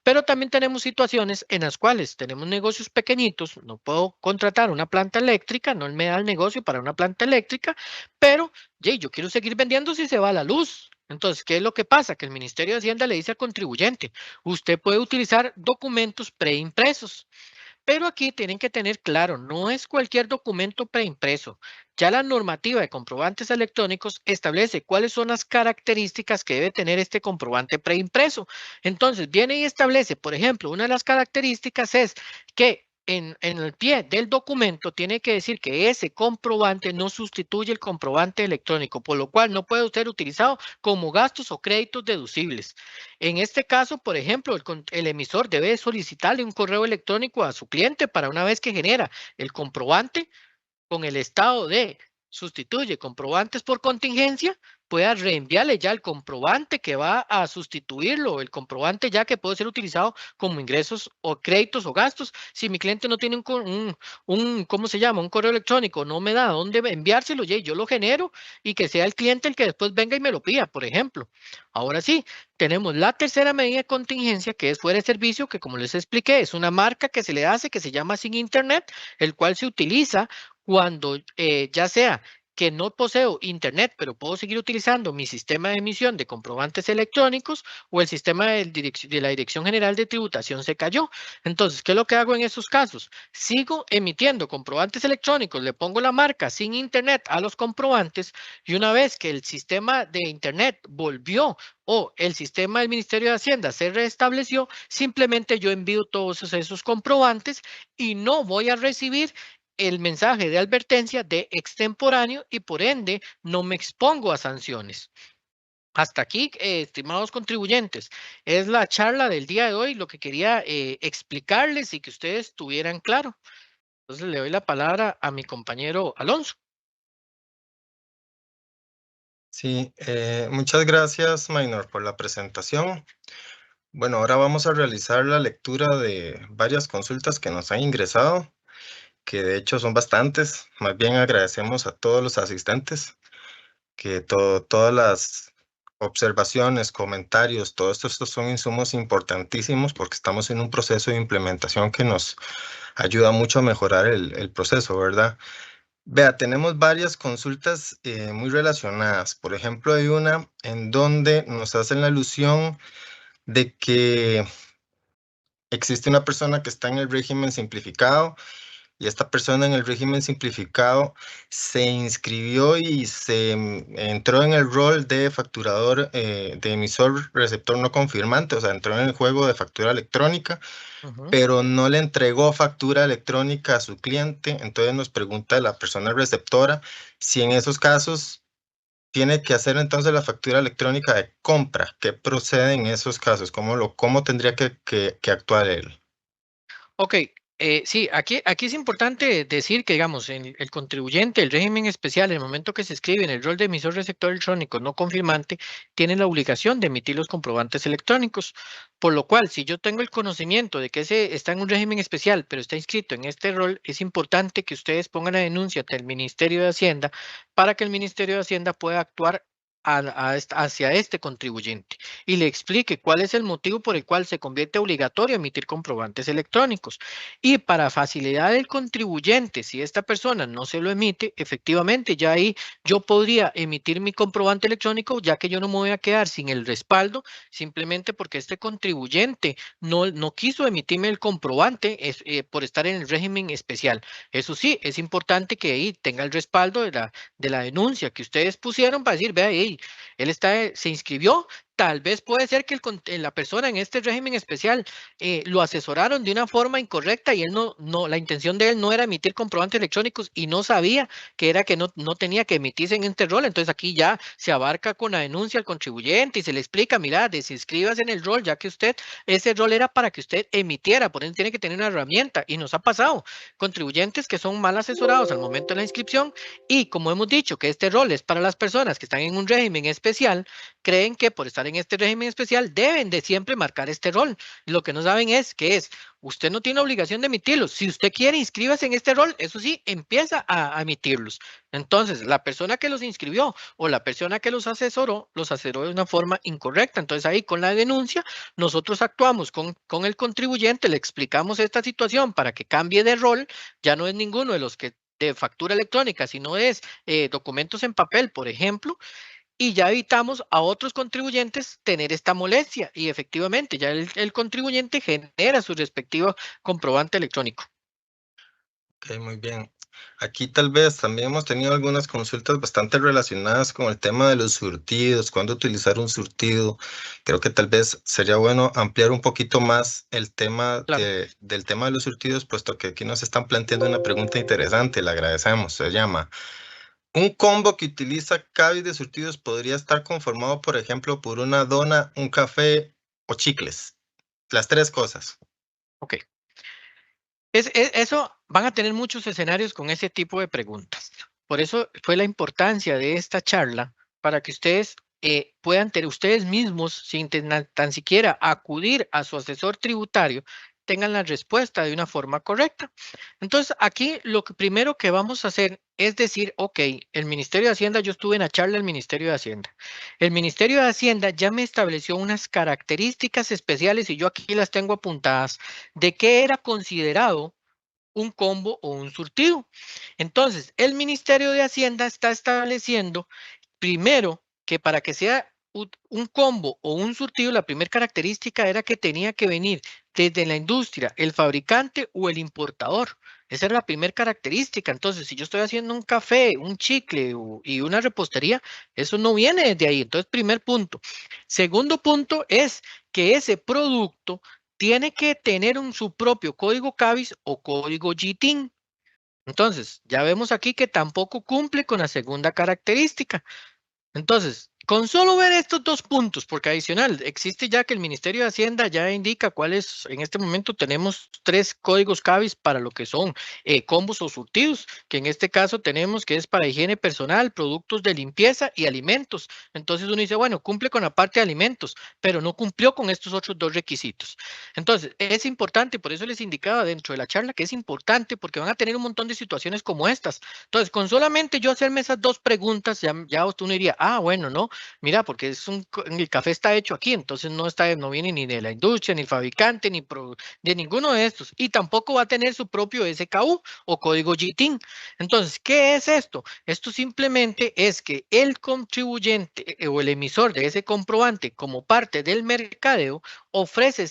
Pero también tenemos situaciones en las cuales tenemos negocios pequeñitos, no puedo contratar una planta eléctrica, no me da el negocio para una planta eléctrica, pero yo quiero seguir vendiendo si se va la luz. Entonces, ¿qué es lo que pasa? Que el Ministerio de Hacienda le dice al contribuyente, usted puede utilizar documentos preimpresos. Pero aquí tienen que tener claro, no es cualquier documento preimpreso. Ya la normativa de comprobantes electrónicos establece cuáles son las características que debe tener este comprobante preimpreso. Entonces, viene y establece, por ejemplo, una de las características es que en el pie del documento tiene que decir que ese comprobante no sustituye el comprobante electrónico, por lo cual no puede ser utilizado como gastos o créditos deducibles. En este caso, por ejemplo, el emisor debe solicitarle un correo electrónico a su cliente para una vez que genera el comprobante con el estado de sustituye comprobantes por contingencia, pueda reenviarle ya el comprobante que va a sustituirlo, el comprobante ya que puede ser utilizado como ingresos o créditos o gastos. Si mi cliente no tiene ¿cómo se llama? Un correo electrónico, no me da dónde enviárselo, yo lo genero y que sea el cliente el que después venga y me lo pida, por ejemplo. Ahora sí, tenemos la tercera medida de contingencia que es fuera de servicio, que como les expliqué, es una marca que se le hace que se llama sin internet, el cual se utiliza cuando ya sea que no poseo internet, pero puedo seguir utilizando mi sistema de emisión de comprobantes electrónicos o el sistema de la Dirección General de Tributación se cayó. Entonces, ¿qué es lo que hago en esos casos? Sigo emitiendo comprobantes electrónicos, le pongo la marca sin internet a los comprobantes y una vez que el sistema de internet volvió o el sistema del Ministerio de Hacienda se restableció, simplemente yo envío todos esos comprobantes y no voy a recibir el mensaje de advertencia de extemporáneo y por ende no me expongo a sanciones. Hasta aquí, estimados contribuyentes, es la charla del día de hoy, lo que quería explicarles y que ustedes tuvieran claro. Entonces le doy la palabra a mi compañero Alonso. Sí, muchas gracias, Maynor, por la presentación. Bueno, ahora vamos a realizar la lectura de varias consultas que nos han ingresado, que de hecho son bastantes. Más bien agradecemos a todos los asistentes, que todas las observaciones, comentarios, todo esto, estos son insumos importantísimos porque estamos en un proceso de implementación que nos ayuda mucho a mejorar el proceso, ¿verdad? Vea, tenemos varias consultas muy relacionadas. Por ejemplo, hay una en donde nos hacen la alusión de que existe una persona que está en el régimen simplificado y esta persona en el régimen simplificado se inscribió y se entró en el rol de facturador, de emisor receptor no confirmante, o sea, entró en el juego de factura electrónica, Ujú. pero no le entregó factura electrónica a su cliente. Entonces nos pregunta la persona receptora si en esos casos tiene que hacer entonces la factura electrónica de compra. ¿Qué procede en esos casos? ¿Cómo tendría que actuar él? Ok, sí, aquí es importante decir que, digamos, el contribuyente, el régimen especial, en el momento que se escribe en el rol de emisor receptor electrónico no confirmante, tiene la obligación de emitir los comprobantes electrónicos. Por lo cual, si yo tengo el conocimiento de que ese está en un régimen especial, pero está inscrito en este rol, es importante que ustedes pongan la denuncia ante el Ministerio de Hacienda para que el Ministerio de Hacienda pueda actuar hacia este contribuyente y le explique cuál es el motivo por el cual se convierte obligatorio emitir comprobantes electrónicos. Y para facilidad del contribuyente, si esta persona no se lo emite, efectivamente ya ahí yo podría emitir mi comprobante electrónico, ya que yo no me voy a quedar sin el respaldo, simplemente porque este contribuyente no quiso emitirme el comprobante por estar en el régimen especial. Eso sí, es importante que ahí tenga el respaldo de la denuncia que ustedes pusieron para decir, vea, hey, él se inscribió. Tal vez puede ser que la persona en este régimen especial lo asesoraron de una forma incorrecta y él la intención de él no era emitir comprobantes electrónicos y no sabía que era que no tenía que emitirse en este rol. Entonces aquí ya se abarca con la denuncia al contribuyente y se le explica, mira, desinscríbase en el rol, ya que ese rol era para que usted emitiera, por eso tiene que tener una herramienta. Y nos ha pasado contribuyentes que son mal asesorados al momento de la inscripción y como hemos dicho que este rol es para las personas que están en un régimen especial, creen que por estar en este régimen especial deben de siempre marcar este rol. Lo que no saben es que usted no tiene obligación de emitirlos. Si usted quiere, inscríbase en este rol, eso sí, empieza a emitirlos. Entonces, la persona que los inscribió o la persona que los asesoró de una forma incorrecta. Entonces, ahí con la denuncia, nosotros actuamos con el contribuyente, le explicamos esta situación para que cambie de rol, ya no es ninguno de los que de factura electrónica, sino es documentos en papel, por ejemplo, y ya evitamos a otros contribuyentes tener esta molestia y efectivamente ya el contribuyente genera su respectivo comprobante electrónico. Ok, muy bien. Aquí tal vez también hemos tenido algunas consultas bastante relacionadas con el tema de los surtidos, cuándo utilizar un surtido. Creo que tal vez sería bueno ampliar un poquito más el tema Claro. del tema de los surtidos, puesto que aquí nos están planteando una pregunta interesante, le agradecemos. Se llama, ¿un combo que utiliza cables de surtidos podría estar conformado, por ejemplo, por una dona, un café o chicles? Las tres cosas. Ok. Eso van a tener muchos escenarios con ese tipo de preguntas. Por eso fue la importancia de esta charla para que ustedes puedan tener ustedes mismos, sin tan siquiera acudir a su asesor tributario, tengan la respuesta de una forma correcta. Entonces, aquí lo que primero que vamos a hacer es decir, ok, el Ministerio de Hacienda, yo estuve en la charla del Ministerio de Hacienda. El Ministerio de Hacienda ya me estableció unas características especiales y yo aquí las tengo apuntadas de qué era considerado un combo o un surtido. Entonces, el Ministerio de Hacienda está estableciendo primero que para que sea un combo o un surtido, la primera característica era que tenía que venir desde la industria, el fabricante o el importador. Esa era la primera característica. Entonces, si yo estoy haciendo un café, un chicle y una repostería, eso no viene desde ahí. Entonces, primer punto. Segundo punto es que ese producto tiene que tener su propio código CABIS o código GTIN. Entonces, ya vemos aquí que tampoco cumple con la segunda característica. Entonces, con solo ver estos dos puntos, porque adicional, existe ya que el Ministerio de Hacienda ya indica cuáles, en este momento tenemos 3 códigos CABIS para lo que son combos o surtidos, que en este caso tenemos que es para higiene personal, productos de limpieza y alimentos. Entonces uno dice, bueno, cumple con la parte de alimentos, pero no cumplió con estos otros 2 requisitos. Entonces, es importante, por eso les indicaba dentro de la charla que es importante porque van a tener un montón de situaciones como estas. Entonces, con solamente yo hacerme esas 2 preguntas, ya uno diría, ah, bueno, no, mira, porque el café está hecho aquí, entonces no viene ni de la industria, ni el fabricante, de ninguno de estos, y tampoco va a tener su propio SKU o código GTIN. Entonces, ¿qué es esto? Esto simplemente es que el contribuyente o el emisor de ese comprobante como parte del mercadeo ofrece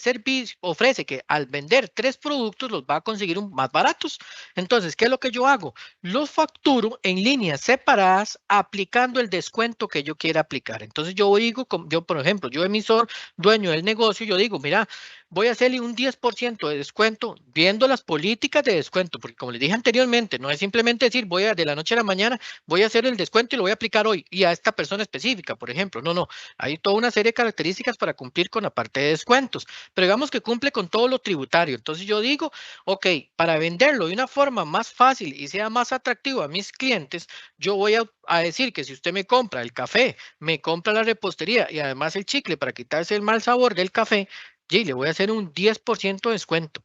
que al vender 3 productos los va a conseguir más baratos. Entonces, ¿qué es lo que yo hago? Los facturo en líneas separadas aplicando el descuento que yo quiera aplicar. Entonces yo digo, yo por ejemplo, yo emisor, dueño del negocio, yo digo, mira, voy a hacerle un 10% de descuento viendo las políticas de descuento, porque como les dije anteriormente, no es simplemente decir voy a de la noche a la mañana, voy a hacer el descuento y lo voy a aplicar hoy y a esta persona específica, por ejemplo. No, no, hay toda una serie de características para cumplir con la parte de descuentos, pero digamos que cumple con todo lo tributario. Entonces yo digo, ok, para venderlo de una forma más fácil y sea más atractivo a mis clientes, yo voy a decir que si usted me compra el café, me compra la repostería y además el chicle para quitarse el mal sabor del café, y le voy a hacer un 10% de descuento.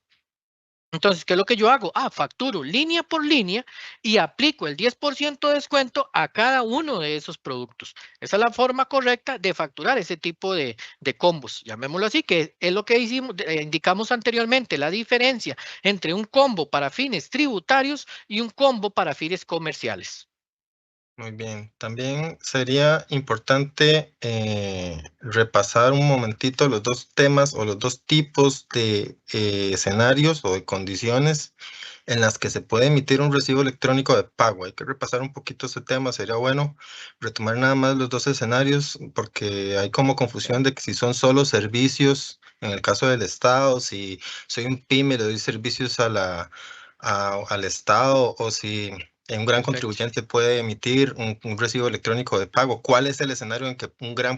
Entonces, ¿qué es lo que yo hago? Facturo línea por línea y aplico el 10% de descuento a cada uno de esos productos. Esa es la forma correcta de facturar ese tipo de combos, llamémoslo así, que es lo que indicamos anteriormente, la diferencia entre un combo para fines tributarios y un combo para fines comerciales. Muy bien. También sería importante repasar un momentito los dos temas o los dos tipos de escenarios o de condiciones en las que se puede emitir un recibo electrónico de pago. Hay que repasar un poquito ese tema. Sería bueno retomar nada más los dos escenarios porque hay como confusión de que si son solo servicios, en el caso del Estado, si soy un pyme, le doy servicios al Estado o si un gran Perfecto. contribuyente puede emitir un recibo electrónico de pago. ¿Cuál es el escenario en que un gran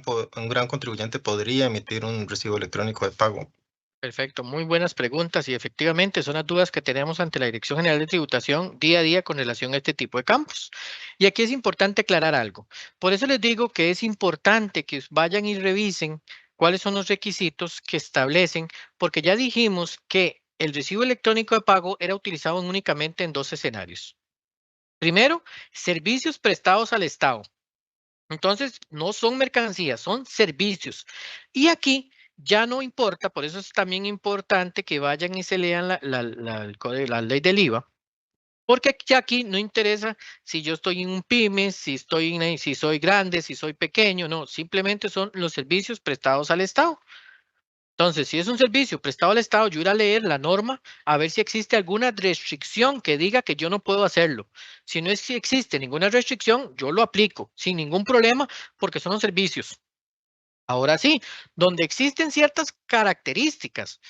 contribuyente podría emitir un recibo electrónico de pago? Perfecto, muy buenas preguntas y efectivamente son las dudas que tenemos ante la Dirección General de Tributación día a día con relación a este tipo de campos. Y aquí es importante aclarar algo. Por eso les digo que es importante que vayan y revisen cuáles son los requisitos que establecen, porque ya dijimos que el recibo electrónico de pago era utilizado únicamente en dos escenarios. Primero, servicios prestados al Estado. Entonces, no son mercancías, son servicios. Y aquí ya no importa, por eso es también importante que vayan y se lean la ley del IVA, porque ya aquí no interesa si yo estoy en un pyme, si soy grande, si soy pequeño, no, simplemente son los servicios prestados al Estado. Entonces, si es un servicio prestado al Estado, yo iré a leer la norma a ver si existe alguna restricción que diga que yo no puedo hacerlo. Si no es si existe ninguna restricción, yo lo aplico sin ningún problema porque son los servicios. Ahora sí, donde existen ciertas características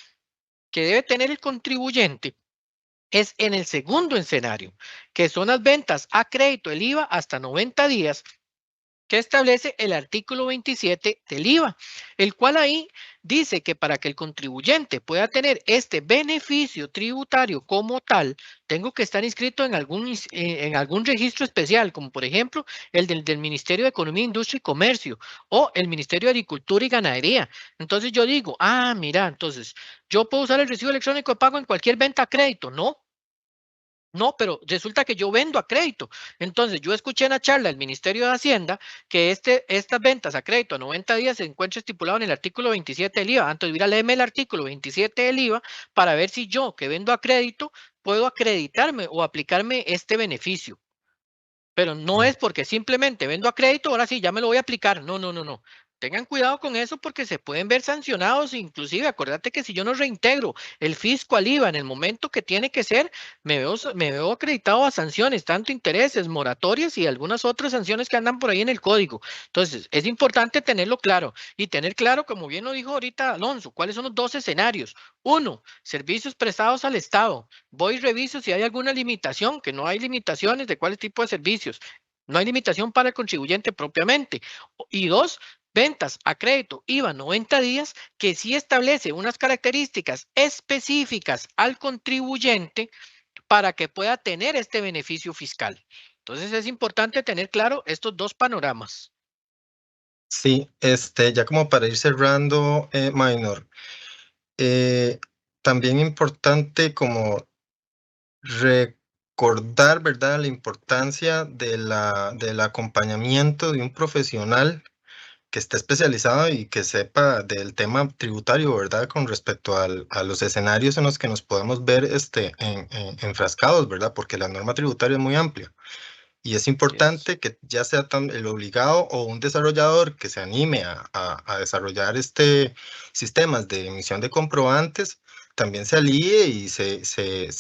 que debe tener el contribuyente es en el segundo escenario, que son las ventas a crédito, el IVA hasta 90 días que establece el artículo 27 del IVA, el cual ahí dice que para que el contribuyente pueda tener este beneficio tributario como tal, tengo que estar inscrito en algún registro especial, como por ejemplo el del Ministerio de Economía, Industria y Comercio o el Ministerio de Agricultura y Ganadería. Entonces yo digo, mira, entonces yo puedo usar el recibo electrónico de pago en cualquier venta a crédito. No, no, pero resulta que yo vendo a crédito. Entonces, yo escuché en la charla del Ministerio de Hacienda que estas ventas a crédito a 90 días se encuentra estipulado en el artículo 27 del IVA. Entonces, mira, léeme el artículo 27 del IVA para ver si yo, que vendo a crédito, puedo acreditarme o aplicarme este beneficio. Pero no Mm. es porque simplemente vendo a crédito, ahora sí, ya me lo voy a aplicar. No, no, no, no. Tengan cuidado con eso porque se pueden ver sancionados. Inclusive, acuérdate que si yo no reintegro el fisco al IVA en el momento que tiene que ser, me veo acreditado a sanciones, tanto intereses, moratorias y algunas otras sanciones que andan por ahí en el código. Entonces, es importante tenerlo claro y tener claro, como bien lo dijo ahorita Alonso, cuáles son los dos escenarios. Uno, servicios prestados al Estado. Voy y reviso si hay alguna limitación, que no hay limitaciones de cuál tipo de servicios. No hay limitación para el contribuyente propiamente. Y dos, ventas a crédito IVA 90 días, que sí establece unas características específicas al contribuyente para que pueda tener este beneficio fiscal. Entonces es importante tener claro estos dos panoramas. Sí, ya como para ir cerrando, Minor, eh, también importante como recordar, ¿verdad?, la importancia del acompañamiento de un profesional que esté especializado y que sepa del tema tributario, ¿verdad?, con respecto a los escenarios en los que nos podemos ver enfrascados, ¿verdad?, porque la norma tributaria es muy amplia. Y es Yes. importante que ya sea el obligado o un desarrollador que se anime a desarrollar sistemas de emisión de comprobantes, también se alíe y se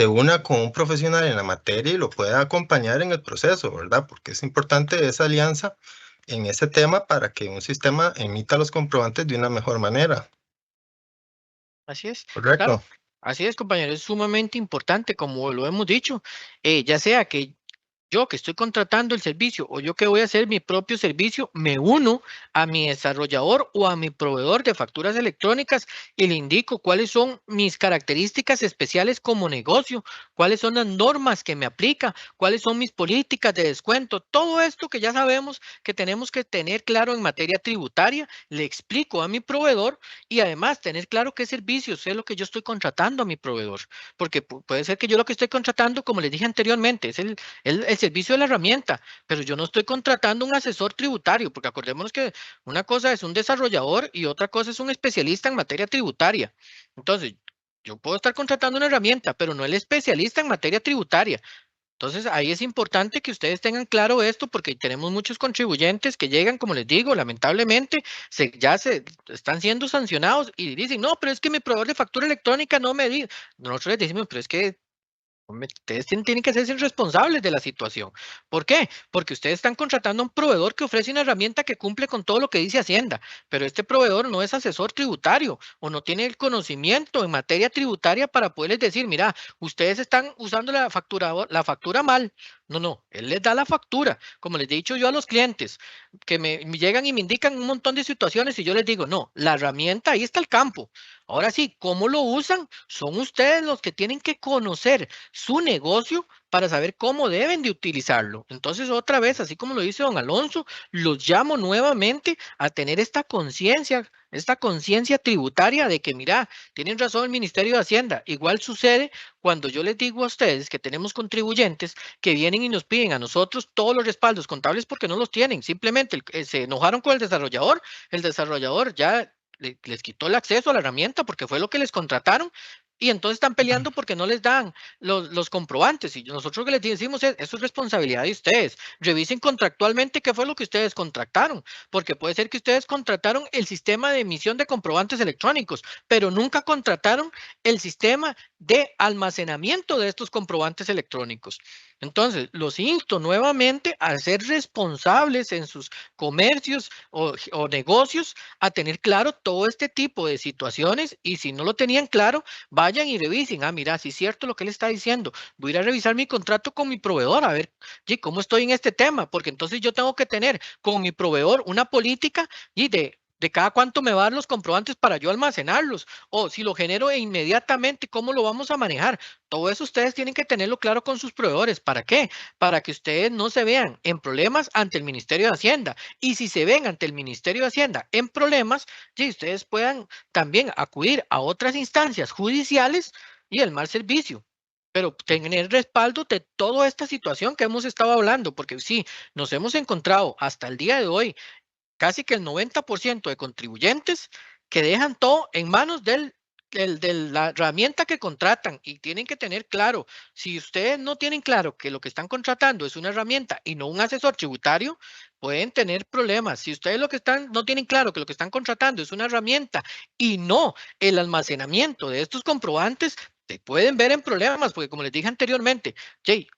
una con un profesional en la materia y lo pueda acompañar en el proceso, ¿verdad? Porque es importante esa alianza en ese tema para que un sistema emita los comprobantes de una mejor manera. Así es, claro. ¿Correcto? Así es, compañero. Es sumamente importante, como lo hemos dicho, ya sea que yo que estoy contratando el servicio o yo que voy a hacer mi propio servicio, me uno a mi desarrollador o a mi proveedor de facturas electrónicas y le indico cuáles son mis características especiales como negocio, cuáles son las normas que me aplica, cuáles son mis políticas de descuento, todo esto que ya sabemos que tenemos que tener claro en materia tributaria, le explico a mi proveedor y además tener claro qué servicios es lo que yo estoy contratando a mi proveedor, porque puede ser que yo lo que estoy contratando, como les dije anteriormente, es el servicio de la herramienta, pero yo no estoy contratando un asesor tributario, porque acordémonos que una cosa es un desarrollador y otra cosa es un especialista en materia tributaria. Entonces, yo puedo estar contratando una herramienta, pero no el especialista en materia tributaria. Entonces, ahí es importante que ustedes tengan claro esto porque tenemos muchos contribuyentes que llegan, como les digo, lamentablemente, ya se están siendo sancionados y dicen, no, pero es que mi proveedor de factura electrónica no me dice. Nosotros les decimos, pero es que hombre, ustedes tienen que hacerse responsables de la situación. ¿Por qué? Porque ustedes están contratando a un proveedor que ofrece una herramienta que cumple con todo lo que dice Hacienda, pero este proveedor no es asesor tributario o no tiene el conocimiento en materia tributaria para poderles decir, mira, ustedes están usando la factura mal. No, él les da la factura. Como les he dicho yo a los clientes, que me llegan y me indican un montón de situaciones y yo les digo, no, la herramienta, ahí está el campo. Ahora sí, ¿cómo lo usan? Son ustedes los que tienen que conocer su negocio para saber cómo deben de utilizarlo. Entonces, otra vez, así como lo dice don Alonso, los llamo nuevamente a tener esta conciencia tributaria de que, mira, tienen razón el Ministerio de Hacienda. Igual sucede cuando yo les digo a ustedes que tenemos contribuyentes que vienen y nos piden a nosotros todos los respaldos contables porque no los tienen. Simplemente se enojaron con el desarrollador ya les quitó el acceso a la herramienta porque fue lo que les contrataron y entonces están peleando porque no les dan los comprobantes. Y nosotros que les decimos es, eso es responsabilidad de ustedes. Revisen contractualmente qué fue lo que ustedes contrataron, porque puede ser que ustedes contrataron el sistema de emisión de comprobantes electrónicos, pero nunca contrataron el sistema de almacenamiento de estos comprobantes electrónicos. Entonces, los insto nuevamente a ser responsables en sus comercios o negocios, a tener claro todo este tipo de situaciones y si no lo tenían claro, vayan y revisen. Ah, mira, si es cierto lo que él está diciendo, voy a ir a revisar mi contrato con mi proveedor a ver cómo estoy en este tema, porque entonces yo tengo que tener con mi proveedor una política y de cada cuánto me va a dar los comprobantes para yo almacenarlos, o si lo genero inmediatamente, ¿cómo lo vamos a manejar? Todo eso ustedes tienen que tenerlo claro con sus proveedores. ¿Para qué? Para que ustedes no se vean en problemas ante el Ministerio de Hacienda. Y si se ven ante el Ministerio de Hacienda en problemas, sí, ustedes puedan también acudir a otras instancias judiciales y el mal servicio. Pero tener respaldo de toda esta situación que hemos estado hablando, porque sí, nos hemos encontrado hasta el día de hoy casi que el 90% de contribuyentes que dejan todo en manos de la herramienta que contratan y tienen que tener claro, si ustedes no tienen claro que lo que están contratando es una herramienta y no un asesor tributario, pueden tener problemas. Si ustedes no tienen claro que lo que están contratando es una herramienta y no el almacenamiento de estos comprobantes, se pueden ver en problemas, porque como les dije anteriormente, Jay,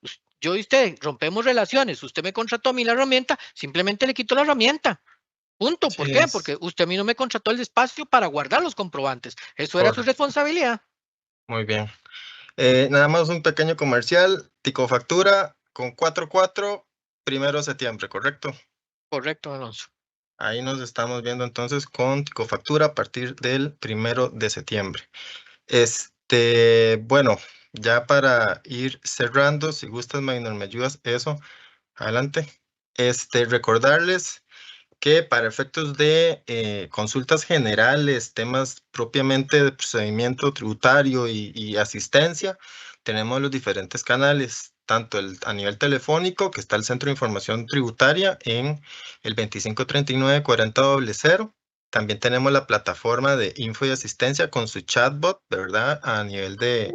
yo y usted rompemos relaciones, usted me contrató a mí la herramienta, simplemente le quito la herramienta. Punto. Sí, ¿Por qué? es Porque usted a mí no me contrató el espacio para guardar los comprobantes. Eso era su correcto. responsabilidad. Muy bien. Nada más un pequeño comercial. Ticofactura con 44, 1 de septiembre, ¿correcto? Correcto, Alonso. Ahí nos estamos viendo entonces con Ticofactura a partir del 1 de septiembre. Bueno, ya para ir cerrando, si gustas, Maynor, me ayudas, eso, adelante. Recordarles que para efectos de consultas generales, temas propiamente de procedimiento tributario y asistencia, tenemos los diferentes canales, tanto a nivel telefónico, que está el Centro de Información Tributaria en el 2539-4000. También tenemos la plataforma de info y asistencia con su chatbot, ¿verdad? A nivel de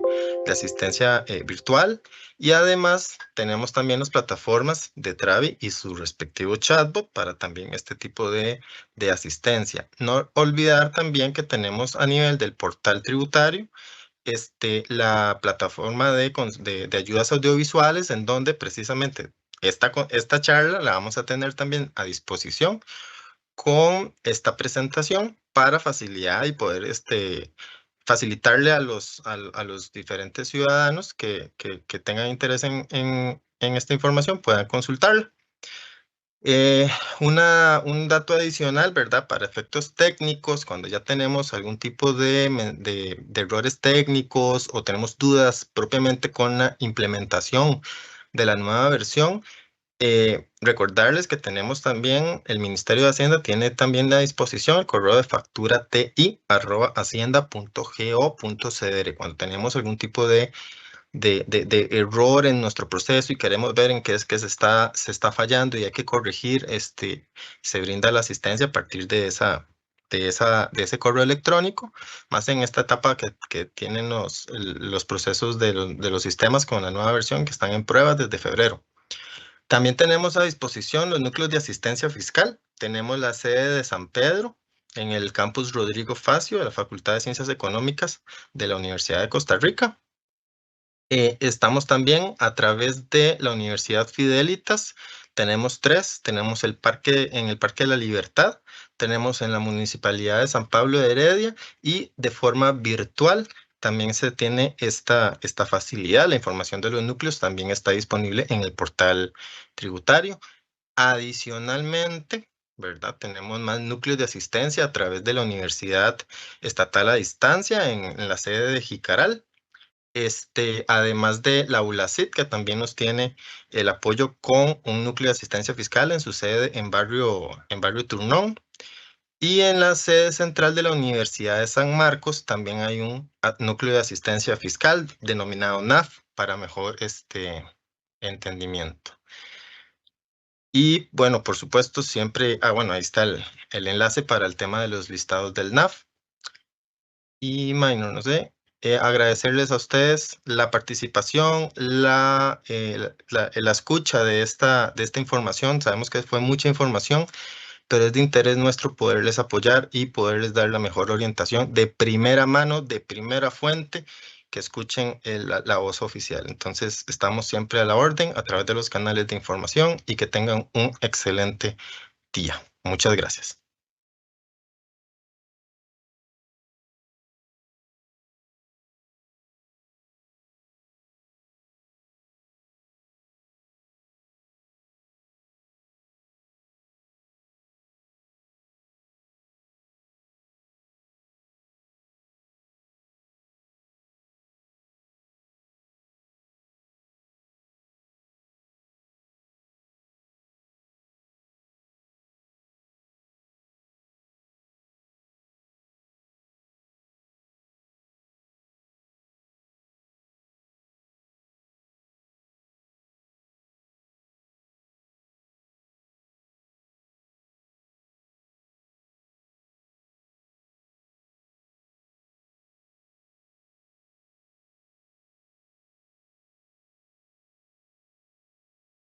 asistencia virtual. Y además tenemos también las plataformas de Travi y su respectivo chatbot para también este tipo de asistencia. No olvidar también que tenemos a nivel del portal tributario la plataforma de ayudas audiovisuales en donde precisamente esta charla la vamos a tener también a disposición con esta presentación para facilitar y poder facilitarle a los diferentes ciudadanos que tengan interés en esta información, puedan consultarla. Un dato adicional, ¿verdad? Para efectos técnicos, cuando ya tenemos algún tipo de errores técnicos o tenemos dudas propiamente con la implementación de la nueva versión, recordarles que tenemos también, el Ministerio de Hacienda tiene también a disposición el correo de factura ti@hacienda.go.cr. Cuando tenemos algún tipo de error en nuestro proceso y queremos ver en qué es que se está fallando y hay que corregir, se brinda la asistencia a partir de ese correo electrónico, más en esta etapa que tienen los procesos de los sistemas con la nueva versión que están en pruebas desde febrero. También tenemos a disposición los núcleos de asistencia fiscal. Tenemos la sede de San Pedro en el campus Rodrigo Facio de la Facultad de Ciencias Económicas de la Universidad de Costa Rica. Estamos también a través de la Universidad Fidelitas. Tenemos 3. Tenemos en el Parque de la Libertad. Tenemos en la Municipalidad de San Pablo de Heredia y de forma virtual también se tiene esta facilidad. La información de los núcleos también está disponible en el portal tributario. Adicionalmente, ¿verdad? Tenemos más núcleos de asistencia a través de la Universidad Estatal a Distancia en la sede de Jicaral. Además de la ULACIT, que también nos tiene el apoyo con un núcleo de asistencia fiscal en su sede en barrio Turnón. Y en la sede central de la Universidad de San Marcos también hay un núcleo de asistencia fiscal denominado NAF para mejor entendimiento. Y bueno, por supuesto, siempre, bueno, ahí está el enlace para el tema de los listados del NAF. Y Minor, no sé, agradecerles a ustedes la participación, la escucha de esta información. Sabemos que fue mucha información, pero es de interés nuestro poderles apoyar y poderles dar la mejor orientación de primera mano, de primera fuente, que escuchen la voz oficial. Entonces, estamos siempre a la orden a través de los canales de información y que tengan un excelente día. Muchas gracias.